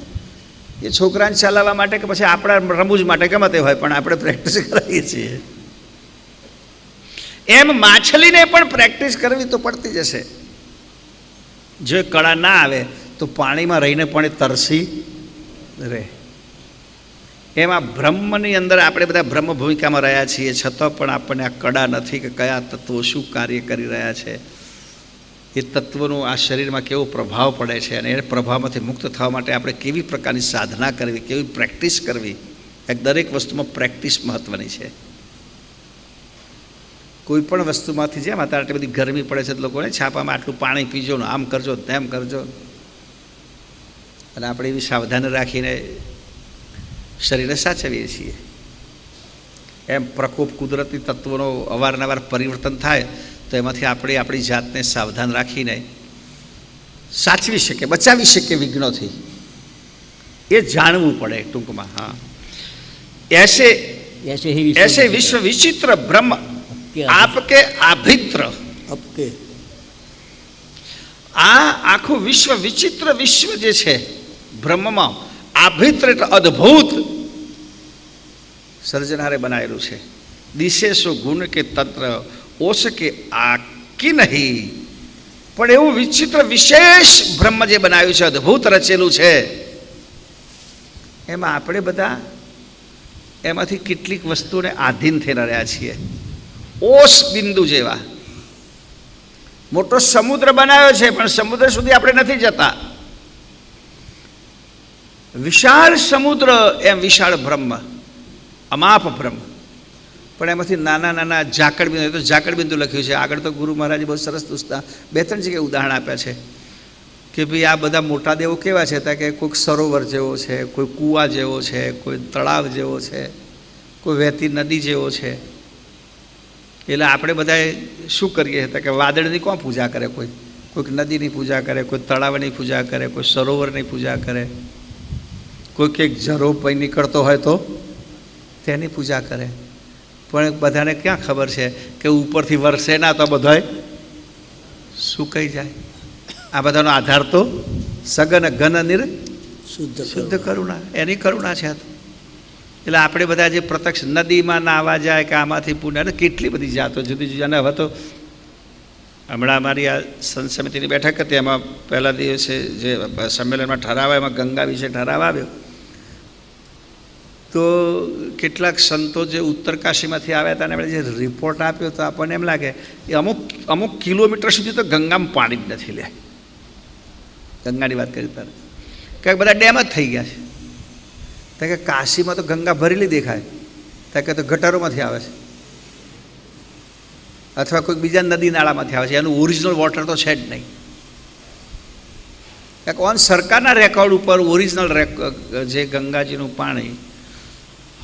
એ છોકરાને ચલાવવા માટે કે પછી આપણા રમૂજ માટે ગમે તે હોય, પણ આપણે પ્રેક્ટિસ કરાવીએ છીએ. એમ માછલીને પણ પ્રેક્ટિસ કરવી તો પડતી જશે. જો કળા ના આવે તો પાણીમાં રહીને પણ એ તરસી રહે. એમાં બ્રહ્મની અંદર આપણે બધા બ્રહ્મ ભૂમિકામાં રહ્યા છીએ, છતાં પણ આપણને આ કળા નથી કે કયા તત્વો શું કાર્ય કરી રહ્યા છે. એ તત્વનો આ શરીરમાં કેવો પ્રભાવ પડે છે અને એ પ્રભાવમાંથી મુક્ત થવા માટે આપણે કેવી પ્રકારની સાધના કરવી, કેવી પ્રેક્ટિસ કરવી. દરેક વસ્તુમાં પ્રેક્ટિસ મહત્ત્વની છે. કોઈ પણ વસ્તુમાંથી જેમ અત્યારે આટલી બધી ગરમી પડે છે તો લોકોને છાપામાં આટલું પાણી પીજો ને આમ કરજો તેમ કરજો, અને આપણે એવી સાવધાન રાખીને શરીરને સાચવીએ છીએ. એમ પ્રકોપ કુદરતી તત્વોનો અવારનવાર પરિવર્તન થાય તો એમાંથી આપણે આપણી જાતને સાવધાન રાખીને સાચવી શકીએ, બચાવી શકીએ વિઘ્નોથી. એ જાણવું પડે ટૂંકમાં. હા, ऐसे विश्व विचित्र ब्रह्म आपके आभित्र. અપકે આ આખું વિશ્વ વિચિત્ર વિશ્વ જે છે બ્રહ્મમાં આભિત્ર એટલે અદ્ભુત સર્જનારે બનાવેલું છે. દિશે સો ગુણ કે તંત્ર ઓસ કે આકી નહીં, પણ એવું વિચિત્ર વિશેષ બ્રહ્મ જે બનાવ્યું છે, અદ્ભુત રચેલું છે, એમાં આપણે બધા એમાંથી કેટલીક વસ્તુને આધીન થઈને રહ્યા છીએ. ઓસ બિંદુ જેવા મોટો સમુદ્ર બનાવ્યો છે, પણ સમુદ્ર સુધી આપણે નથી જતા. વિશાળ સમુદ્ર એમ વિશાળ બ્રહ્મ, અમાપ બ્રહ્મ, પણ એમાંથી નાના નાના ઝાકળ બિંદુ, તો ઝાકળ બિંદુ લખ્યું છે. આગળ તો ગુરુ મહારાજે બહુ સરસ 2-3 જગ્યાએ ઉદાહરણ આપ્યા છે કે ભાઈ આ બધા મોટા દેવો કેવા છે, ત્યાં કે કોઈક સરોવર જેવો છે, કોઈ કૂવા જેવો છે, કોઈ તળાવ જેવો છે, કોઈ વહેતી નદી જેવો છે. એટલે આપણે બધાએ શું કરીએ કે વાદળની કોણ પૂજા કરે? કોઈક નદીની પૂજા કરે, કોઈ તળાવની પૂજા કરે, કોઈ સરોવરની પૂજા કરે, કોઈક એક ઝરો પૈ નીકળતો હોય તો તેની પૂજા કરે. પણ બધાને ક્યાં ખબર છે કે ઉપરથી વરસે ના તો બધાય સુકાઈ જાય. આ બધાનો આધાર તો સગન ઘન નિર શુદ્ધ કરુણા, એની કરુણા છે. એટલે આપણે બધા જે પ્રત્યક્ષ નદીમાં નાહવા જાય કે આમાંથી પુણ્ય, કેટલી બધી જાતો જુદી જુદી. અને હવે તો હમણાં અમારી આ સંત સમિતિની બેઠક હતી, એમાં પહેલા દિવસે જે સંમેલનમાં ઠરાવ, એમાં ગંગા વિશે ઠરાવ આવ્યો. તો કેટલાક સંતો જે ઉત્તરકાશીમાંથી આવ્યા હતા અને એમણે જે રિપોર્ટ આપ્યો તો આપણને એમ લાગે એ અમુક કિલોમીટર સુધી તો ગંગામાં પાણી જ નથી લે. ગંગાની વાત કરી ત્યારે કંઈક બધા ડેમ જ થઈ ગયા છે. ત્યાં કે કાશીમાં તો ગંગા ભરેલી દેખાય, ત્યાં કે તો ગટરોમાંથી આવે છે અથવા કોઈક બીજા નદી નાળામાંથી આવે છે. એનું ઓરિજિનલ વોટર તો છે જ નહીં. ઓન સરકારના રેકોર્ડ ઉપર ઓરિજિનલ જે ગંગાજીનું પાણી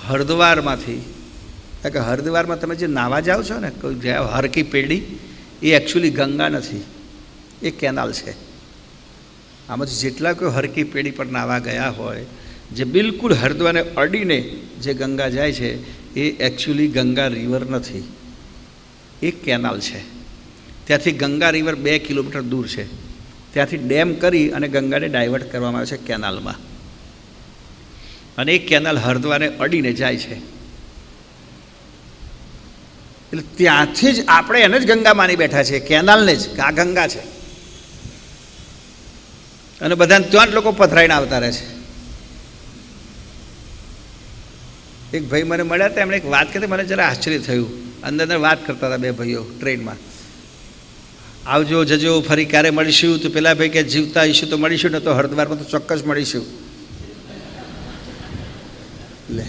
હરદ્વારમાંથી, કે હરદ્વારમાં તમે જે નાહવા જાઓ છો ને, હરકી પેઢી, એ એકચ્યુઅલી ગંગા નથી, એ કેનાલ છે. આમાંથી જેટલા કોઈ હરકી પેઢી પર નાહવા ગયા હોય, જે બિલકુલ હરદ્વારને અડીને જે ગંગા જાય છે, એ એકચ્યુઅલી ગંગા રિવર નથી, એ કેનાલ છે. ત્યાંથી ગંગા રિવર 2 કિલોમીટર દૂર છે. ત્યાંથી ડેમ કરી અને ગંગાને ડાયવર્ટ કરવામાં આવે છે કેનાલમાં, અને એ કેનાલ હરદ્વારને અડીને જાય છે. એટલે ત્યાંથી જ આપણે એને જ ગંગા માની બેઠા છીએ, કેનાલને જ, કે આ ગંગા છે. અને બધાને ત્યાં જ લોકો પથરાઈને આવતા રહે છે. એક ભાઈ મને મળ્યા હતા, એમણે એક વાત કરી, મને જરા આશ્ચર્ય થયું. અંદર વાત કરતા હતા 2 ભાઈઓ ટ્રેનમાં. આવજો જજો, ફરી ક્યારે મળીશું? તો પેલા ભાઈ કે જીવતા આવીશું તો મળીશું, ને તો હરદ્વારમાં તો ચોક્કસ મળીશું. લે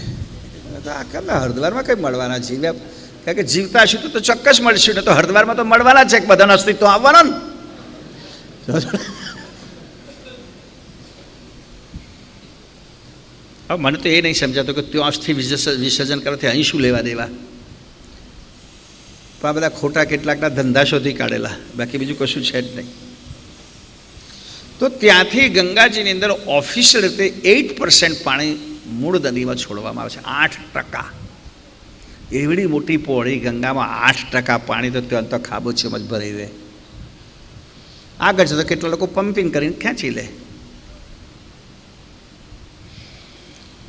તો આ કેમ હરદ્વારમાં કંઈ મળવાના જીવ્યા? કારણ કે જીવતા હશું તો ચોક્કસ મળીશું, ને તો હરદ્વારમાં તો મળવાના છે, બધાનો અસ્તિત્વ આવવાનો ને. હવે મને તો એ નહીં સમજાતું કે ત્યાં અસ્થિ વિસર્જન કરવાથી અહીં શું લેવા દેવા. પણ આ બધા ખોટા કેટલાકના ધંધા શોધી કાઢેલા, બાકી બીજું કશું છે જ નહીં. તો ત્યાંથી ગંગાજીની અંદર ઓફિશિયલ રીતે 8% પાણી મૂળ નદીમાં છોડવામાં આવે છે. 8%. એવડી મોટી પહોળી ગંગામાં 8% પાણી, તો ત્યાં તો ખાબોચીમાં જ ભરાઈ રહે. આગળ છે તો કેટલા લોકો પમ્પિંગ કરીને ખેંચી લે.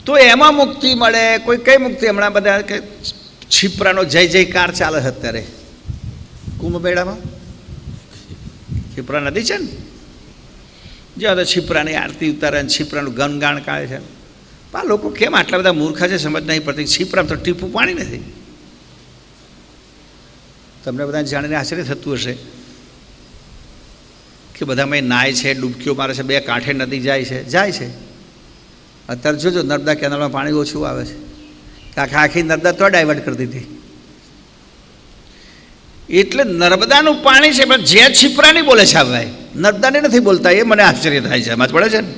તો એમાં મુક્તિ મળે. કોઈ કઈ મુક્તિ? હમણાં બધા કે છીપરાનો જય જયકાર ચાલે છે અત્યારે કુંભમેળામાં. છીપરા નદી છે ને, જ્યાં તો છીપરાની આરતી ઉતારે, છીપરાનું ગણગાણ કાઢે છે. આ લોકો કેમ આટલા બધા મૂર્ખા છે, સમજ નહીં પડતી. છીપરામાં તો ટીપું પાણી નથી. તમને બધા જાણીને આશ્ચર્ય થતું હશે કે બધામાં નાય છે, ડૂબકીઓ મારે છે, 2 કાંઠે નદી જાય છે. અત્યારે જોજો નર્મદા કેનાલમાં પાણી ઓછું આવે છે. આખી નર્મદા તો ડાયવર્ટ કરી દીધી. એટલે નર્મદાનું પાણી છે પણ જે છીપરાની બોલે છે આ ભાઈ, નર્મદાને નથી બોલતા, એ મને આશ્ચર્ય થાય છે. સમજ પડે છે ને?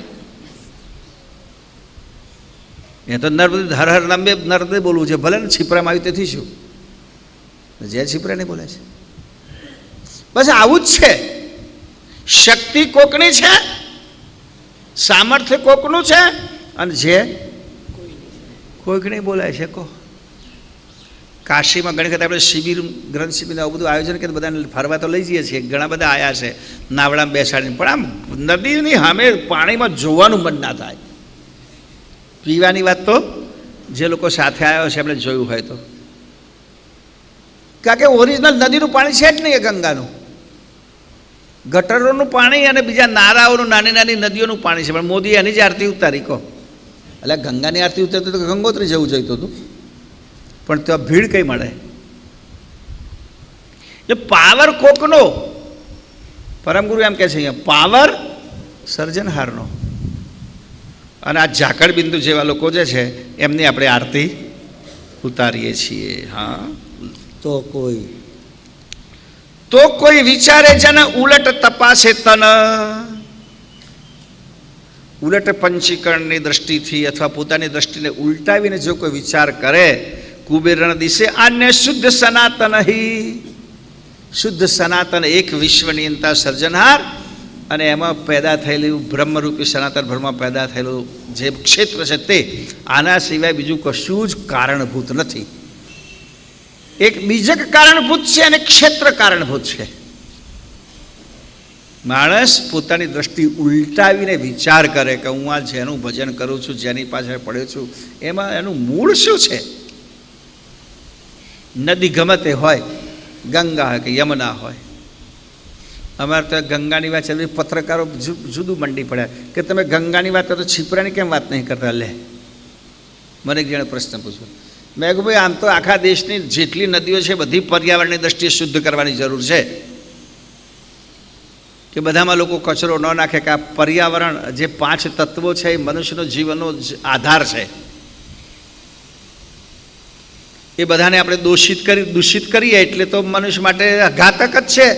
એ તો નર્મદે હર હર નામે નર્મદે બોલવું છે, ભલે ને છીપરામાં આવ્યું તેથી શું, જે છીપરાની બોલે છે. બસ આવું જ છે. શક્તિ કોકની છે, સામર્થ્ય કોકનું છે, અને જે કોઈક નહીં બોલાય છે. કહો કાશીમાં ઘણી વખત આપણે શિબિર, ગ્રંથ શિબિર આવું બધું આયોજન કે બધાને ફરવા તો લઈ જઈએ છીએ, ઘણા બધા આવ્યા છે નાવડામાં બેસાડીને, પણ આમ નદીની સામે પાણીમાં જોવાનું મન ના થાય. પીવાની વાત તો જે લોકો સાથે આવ્યા છે એમણે જોયું હોય તો, કારણ કે ઓરિજિનલ નદીનું પાણી છે જ નહીં એ ગંગાનું. ગટરોનું પાણી અને બીજા નારાઓનું, નાની નાની નદીઓનું પાણી છે, પણ મોદીએ એની જ આરતી ઉતારી. કહો એટલે ગંગાની આરતી ઉતારતી તો ગંગોત્રી જવું જોઈતું હતું, પણ ત્યાં ભીડ કઈ મળે. એ પાવર કોકનો, પરમગુરુ એમ કહે છે અહીંયા, પાવર સર્જનહારનો. અને આ ઝાકળ બિંદુ જેવા લોકો જે છે એમની આપણે આરતી ઉતારીએ છીએ. હા, તો કોઈ વિચારે જન ઉલટ તપાસે તન, ઉલટ પંચીકરણની દ્રષ્ટિથી અથવા પોતાની દ્રષ્ટિને ઉલટાવીને જો કોઈ વિચાર કરે, કુબેરણ દિશે આન્ય શુદ્ધ સનાતન શુદ્ધ સનાતન એક વિશ્વની અંતા સર્જનહાર, અને એમાં પેદા થયેલું બ્રહ્મરૂપી સનાતન ભરમાં પેદા થયેલું જે ક્ષેત્ર છે તે આના સિવાય બીજું કશું જ કારણભૂત નથી. એક બીજક કારણભૂત છે અને ક્ષેત્ર કારણભૂત છે. માણસ પોતાની દ્રષ્ટિ ઉલટાવીને વિચાર કરે કે હું આ જેનું ભજન કરું છું, જેની પાછળ પડ્યો છું, એમાં એનું મૂળ શું છે. નદી ગમે તે હોય, ગંગા હોય કે યમુના હોય. અમારે તો ગંગાની વાત છે, પત્રકારો જુદું મંડી પડ્યા કે તમે ગંગાની વાત કરો તો છીપરાની કેમ વાત નહીં કરતા. લે, મને એક જણે પ્રશ્ન પૂછ્યો. મેં કહ્યું ભાઈ આમ તો આખા દેશની જેટલી નદીઓ છે બધી પર્યાવરણની દ્રષ્ટિએ શુદ્ધ કરવાની જરૂર છે, કે બધામાં લોકો કચરો ન નાખે, કે આ પર્યાવરણ જે 5 તત્વો છે એ મનુષ્યનો જીવનનો આધાર છે, એ બધાને આપણે દૂષિત કરીએ એટલે તો મનુષ્ય માટે ઘાતક જ છે.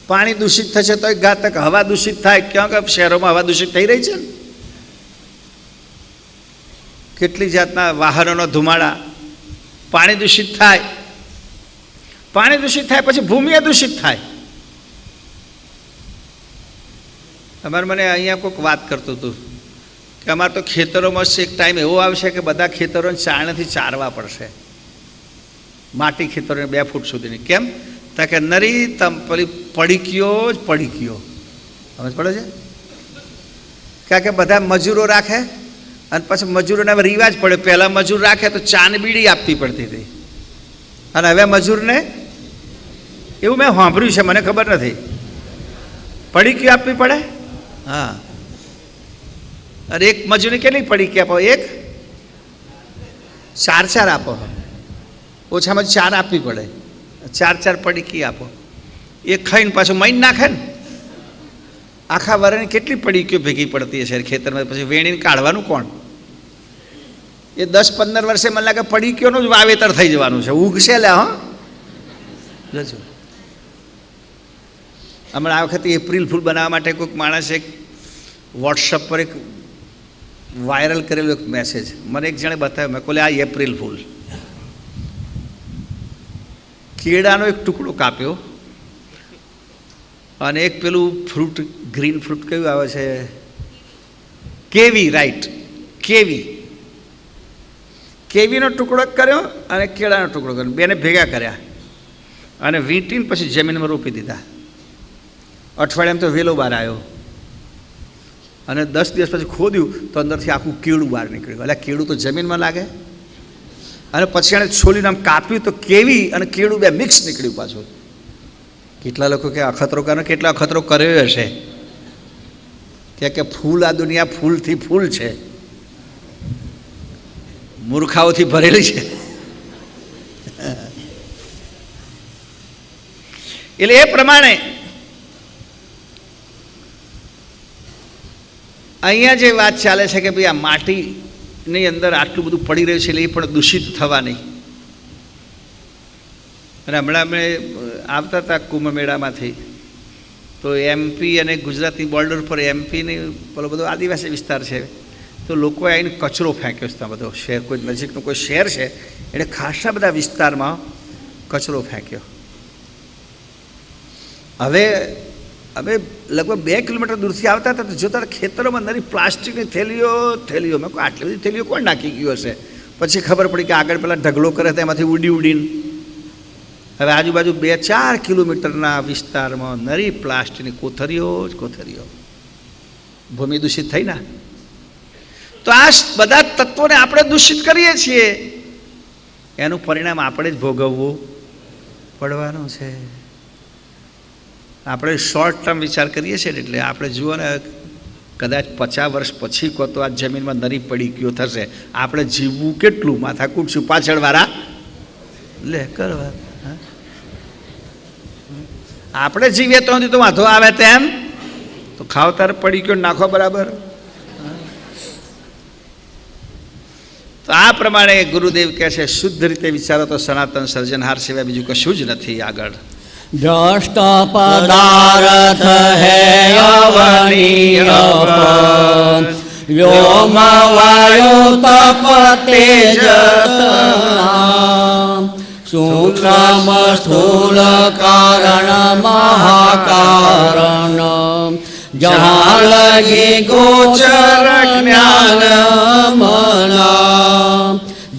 પાણી દૂષિત થશે તો ઘાતક, હવા દૂષિત થાય, ક્યાં કે શહેરોમાં હવા દૂષિત થઈ રહી છે ને, કેટલી જાતના વાહનોનો ધુમાડા, પાણી દૂષિત થાય. પાણી દૂષિત થાય પછી ભૂમિ દૂષિત થાય. અમારે મને અહીંયા કોઈક વાત કરતું હતું કે અમારે તો ખેતરોમાં એક ટાઈમ એવો આવશે કે બધા ખેતરોને ચારણેથી ચારવા પડશે, માટી ખેતરોને 2 ફૂટ સુધીની. કેમ? કે નરી પેલી પડીકીઓ જ પડીકીઓ. સમજ પડે છે? કારણ કે બધા મજૂરો રાખે અને પછી મજૂરોને હવે રિવાજ પડે, પહેલાં મજૂર રાખે તો ચાની બીડી આપવી પડતી હતી, અને હવે મજૂરને એવું મેં સાંભળ્યું છે, મને ખબર નથી, પડીકી આપવી પડે. હા, અને એક મજૂરને કેટલી પડીકી આપો? 4 આપો, ઓછામાં 4 આપવી પડે. 4 પડીકી આપો. એ ખાઈને પાછું મહીને નાખે ને, આખા વરાની કેટલી પડીકીઓ ભેગી પડતી હશે ખેતરમાં, પછી વેણીને કાઢવાનું કોણ? એ 10-15 વર્ષે મને લાગે પડીકીઓનું જ વાવેતર થઈ જવાનું છે, ઉગશે. લે હા, જજો હમણાં આ વખતે એપ્રિલ ફૂલ બનાવવા માટે કોઈક માણસે વોટ્સઅપ પર એક વાયરલ કરેલો એક મેસેજ મને એક જણે બતાવ્યો. મેં કહ્યું આ એપ્રિલ ફૂલ. કેળાનો એક ટુકડો કાપ્યો અને એક પેલું ફ્રૂટ, ગ્રીન ફ્રૂટ કયું આવે છે, કેવી, રાઈટ, કેવીનો ટુકડો કર્યો અને કેળાનો ટુકડો કર્યો, બેને ભેગા કર્યા અને વીંટીને પછી જમીનમાં રોપી દીધા. અઠવાડિયામાં તો વેલો બહાર આવ્યો અને 10 દિવસ પછી ખોદ્યું તો અંદરથી આખું કેળું બહાર નીકળ્યું. એટલે કેળું તો જમીનમાં લાગે. અને પછી એણે છોલીને આમ કાપ્યું તો કેવી અને કેળું 2 મિક્સ નીકળ્યું પાછું. કેટલા લોકો કે અખતરો કરે, કેટલા અખતરો કર્યો હશે કે ફૂલ, આ દુનિયા ફૂલથી ફૂલ છે, મૂર્ખાઓથી ભરેલી છે. એટલે એ પ્રમાણે અહીંયા જે વાત ચાલે છે કે ભાઈ આ માટીની અંદર આટલું બધું પડી રહ્યું છે એટલે એ પણ દૂષિત થવા નહીં. અને હમણાં અમે આવતા હતા કુંભ મેળામાંથી, તો એમપી અને ગુજરાતની બોર્ડર પર એમપીની પેલો બધો આદિવાસી વિસ્તાર છે, તો લોકોએ આવીને કચરો ફેંક્યો છે ત્યાં બધો. શહેર કોઈ નજીકનું કોઈ શહેર છે એને ખાસા બધા વિસ્તારમાં કચરો ફેંક્યો. હવે અમે લગભગ 2 કિલોમીટર દૂરથી આવતા હતા તો જોતા ખેતરોમાં નરી પ્લાસ્ટિકની થેલીઓ મેં આટલી બધી થેલીઓ કોણ નાખી ગયું હશે. પછી ખબર પડી કે આગળ પેલા ઢગલો કરે તો એમાંથી ઉડીને હવે આજુબાજુ 2-4 કિલોમીટરના વિસ્તારમાં નરી પ્લાસ્ટિકની કોથરીઓ. ભૂમિ દૂષિત થઈ ને. તો આ બધા તત્વોને આપણે દૂષિત કરીએ છીએ, એનું પરિણામ આપણે જ ભોગવવું પડવાનું છે. આપણે શોર્ટ ટર્મ વિચાર કરીએ છીએ ને, એટલે આપણે જુઓ ને કદાચ 50 વર્ષ પછી કહો તો આ જમીનમાં નરી પડી ગયો થશે, આપણે જીવવું કેટલું માથાકૂટ છું પાછળવાળા લે કરવા. આપણે જીવીએ તો નથી તો વાંધો આવે તેમ, તો ખાવ તારે પડી ગયો નાખો બરાબર. તો આ પ્રમાણે ગુરુદેવ કહે છે શુદ્ધ રીતે વિચારો તો સનાતન સર્જનહાર સિવાય બીજું કશું જ નથી. આગળ દ્રષ્ટ પદાર્થ હૈ અવનીય વ્યોમ વાયુ તપ તેજ સૂક્ષ્મ સ્થૂલ કારણ મહાકારણ જહાં લગી ગોચર જ્ઞાન મના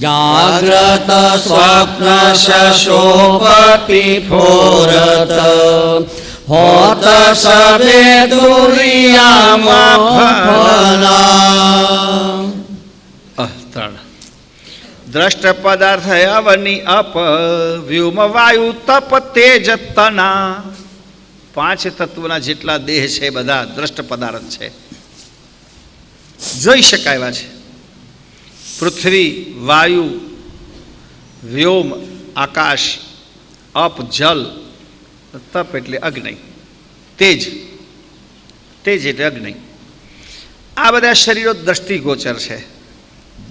જાગ્રત સ્વપ્ન શશોપતિ ફોરત હોત સબે દુનિયામાં ફલા. દ્રષ્ટ પદાર્થ અવની અપ વ્યોમ વાયુ તપ તેજ તના. 5 તત્વના જેટલા દેહ છે બધા દ્રષ્ટ પદાર્થ છે, જોઈ શકાય એવા છે. પૃથ્વી, વાયુ, વ્યોમ આકાશ, અપ જલ, તપ એટલે અગ્નિ, તેજ એટલે અગ્નિ. આ બધા શરીરો દ્રષ્ટિગોચર છે,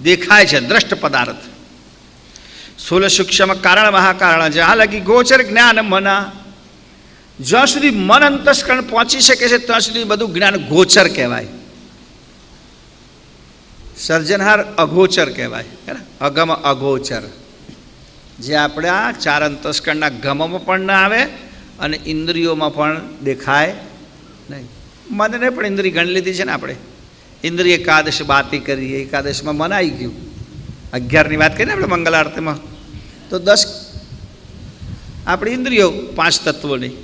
દેખાય છે, દ્રષ્ટ પદાર્થ. સ્થૂલ સૂક્ષ્મ કારણ મહાકારણ જ્યાં લગી ગોચર જ્ઞાન મના. જ્યાં સુધી મન અંતસ્કરણ પહોંચી શકે છે ત્યાં સુધી બધું જ્ઞાન ગોચર કહેવાય. સર્જનહાર અગોચર કહેવાય, અગમ અગોચર. જે આપણે આ 4 અંતસ્કરણના ગમમાં પણ ના આવે અને ઇન્દ્રિયોમાં પણ દેખાય નહીં. મનને પણ ઇન્દ્રિય ગણી લીધી છે ને આપણે. ઇન્દ્રિય એકાદશ બાતી કરીએ, એકાદશમાં મન આવી ગયું. 11ની વાત કરીએ ને આપણે મંગલ આરતીમાં, તો 10 આપણી ઇન્દ્રિયો 5 તત્વોની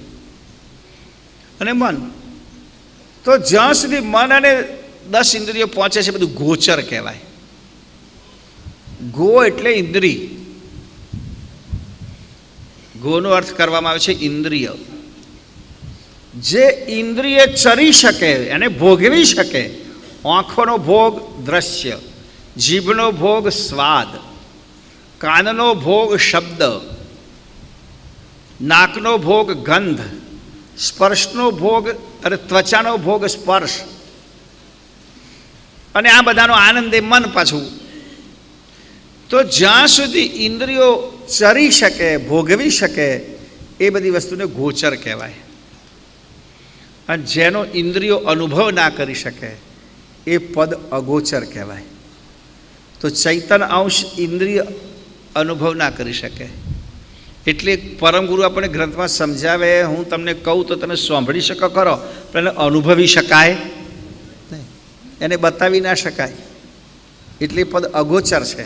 અને મન. તો જ્યાં સુધી મન અને 10 ઇન્દ્રિયો પહોંચે છે બધું ગોચર કહેવાય. ગો એટલે ઇન્દ્રિય. ગોનો અર્થ કરવામાં આવે છે ઇન્દ્રિય. જે ઇન્દ્રિય ચરી શકે અને ભોગવી શકે. આંખોનો ભોગ દ્રશ્ય, જીભનો ભોગ સ્વાદ, કાનનો ભોગ શબ્દ, નાકનો ભોગ ગંધ, સ્પર્શનો ભોગ અને ત્વચાનો ભોગ સ્પર્શ, અને આ બધાનો આનંદ એ મન પાછું. તો જ્યાં સુધી ઇન્દ્રિયો ચરી શકે, ભોગવી શકે, એ બધી વસ્તુને ગોચર કહેવાય. અને જેનો ઇન્દ્રિયો અનુભવ ના કરી શકે એ પદ અગોચર કહેવાય. તો ચૈતન અંશ ઇન્દ્રિય અનુભવ ના કરી શકે. એટલે પરમ ગુરુ આપણને ગ્રંથમાં સમજાવે, હું તમને કહું તો તમે સાંભળી શકો ખરો, પણ એને અનુભવી શકાય નહીં, એને બતાવી ના શકાય. એટલે પદ અગોચર છે.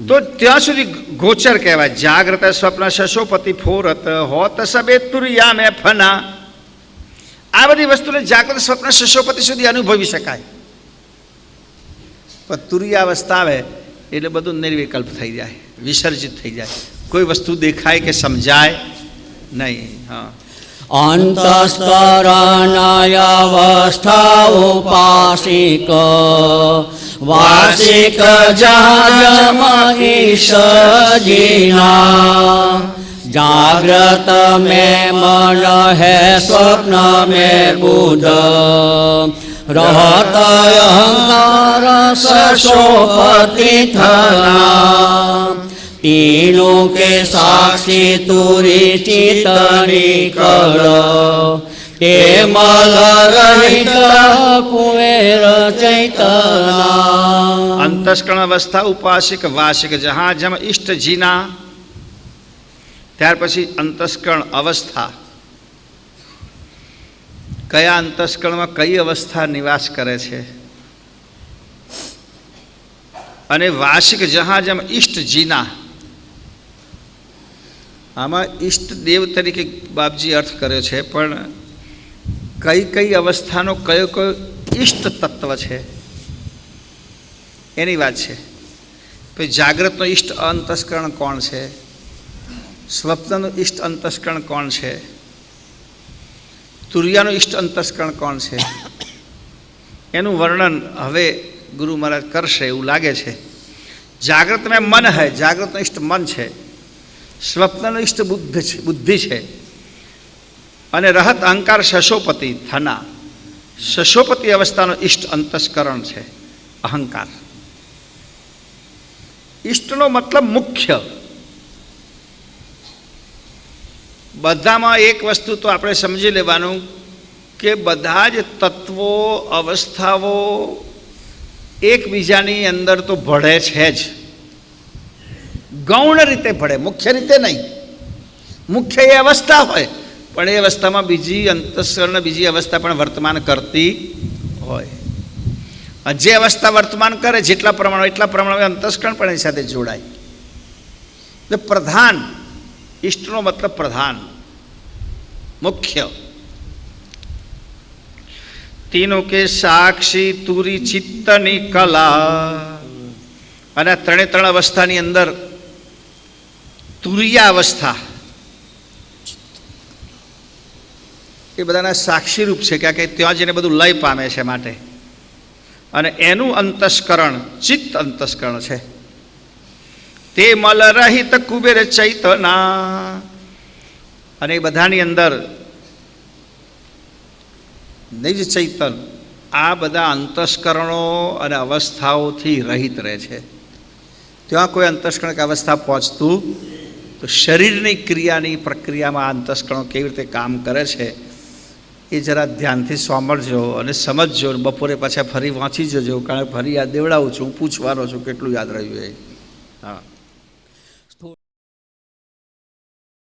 તો ત્યાં સુધી ગોચર કહેવાય. જાગ્રત સ્વપ્ન શશોપતિ ફોરત હોત સબે તુરિયા મેં ફના. આ બધી વસ્તુને જાગ્રત સ્વપ્ન શશોપતિ સુધી અનુભવી શકાય. પણ તુરિયાવસ્થા આવે એટલે બધું નિર્વિકલ્પ થઈ જાય, વિસર્જિત થઈ જાય. કોઈ વસ્તુ દેખાય કે સમજાય નહીં. હા, અંતસ્કરણયવસ્થા ઉપાસિક વાર્ષિક જાજમ ઈશજીના. જાગ્રત મેં મન હૈ સ્વપ્ન મેં બુધ રહત અહંકાર શશોપતિ થના. તીનું કે સાક્ષી તુરી ચિત્તની કળ તે મલ રહિત કુવેર ચૈતના અંતસ્કરણ અવસ્થા ઉપાસિક વાસિક જહાં જમ ઇષ્ટ જીના. ત્યાર પછી અંતસ્કરણ અવસ્થા, કયા અંતસ્કરણમાં કઈ અવસ્થા નિવાસ કરે છે. અને વાસિક જહાં જમ ઇષ્ટ જીના, આમાં ઈષ્ટ દેવ તરીકે બાપજી અર્થ કર્યો છે, પણ કઈ કઈ અવસ્થાનો કયો કયો ઈષ્ટ તત્વ છે એની વાત છે. પછી જાગ્રતનો ઈષ્ટ અંતસ્કરણ કોણ છે, સ્વપ્નનું ઈષ્ટ અંતસ્કરણ કોણ છે, તુરિયાનું ઈષ્ટ અંતસ્કરણ કોણ છે, એનું વર્ણન હવે ગુરુ મહારાજ કરશે એવું લાગે છે. જાગ્રત મેં મન હૈ, જાગ્રતનો ઈષ્ટ મન છે. સ્વપ્નનો ઈષ્ટ બુદ્ધિ છે. અને રહત અહંકાર શશોપતિ થના, શશોપતિ અવસ્થાનો ઈષ્ટ અંતસ્કરણ છે અહંકાર. ઈષ્ટનો મતલબ મુખ્ય. બધામાં એક વસ્તુ તો આપણે સમજી લેવાનું કે બધા જ તત્વો અવસ્થાઓ એકબીજાની અંદર તો ભળે છે જ, ગૌણ રીતે ભળે, મુખ્ય રીતે નહીં. મુખ્ય એ અવસ્થા હોય, પણ એ અવસ્થામાં બીજી અંતસ્કરણ બીજી અવસ્થા પણ વર્તમાન કરતી હોય. જે અવસ્થા વર્તમાન કરે જેટલા પ્રમાણ એટલા પ્રમાણે અંતસ્કરણ પણ એની સાથે જોડાય. એટલે પ્રધાન, ઈષ્ટનો મતલબ પ્રધાન, મુખ્ય. તીનું કે સાક્ષી તુરી ચિત્તની કલા. અને ત્રણે ત્રણ અવસ્થાની અંદર તુરિયા અવસ્થા એ બધાના સાક્ષી રૂપ છે, કે ત્યાં જઈને બધું લય પામે છે માટે. અને એનું અંતસ્કરણ ચિત્ત અંતસ્કરણ છે. તે મલ રહિત કુબેર ચૈતના. અને એ બધાની અંદર નિજ ચૈતન આ બધા અંતસ્કરણો અને અવસ્થાઓથી રહિત રહે છે. ત્યાં કોઈ અંતસ્કરણ કે અવસ્થા પહોંચતું તો શરીરની ક્રિયાની પ્રક્રિયામાં અંતસ્કરણો કેવી રીતે કામ કરે છે એ જરા ધ્યાનથી સાંભળજો અને સમજજો. બપોરે પાછા ફરી વાંચી જજો, કારણ કે ફરી યાદ દેવડાવું છું, પૂછવાનો છું કેટલું યાદ રહ્યું એ. હા.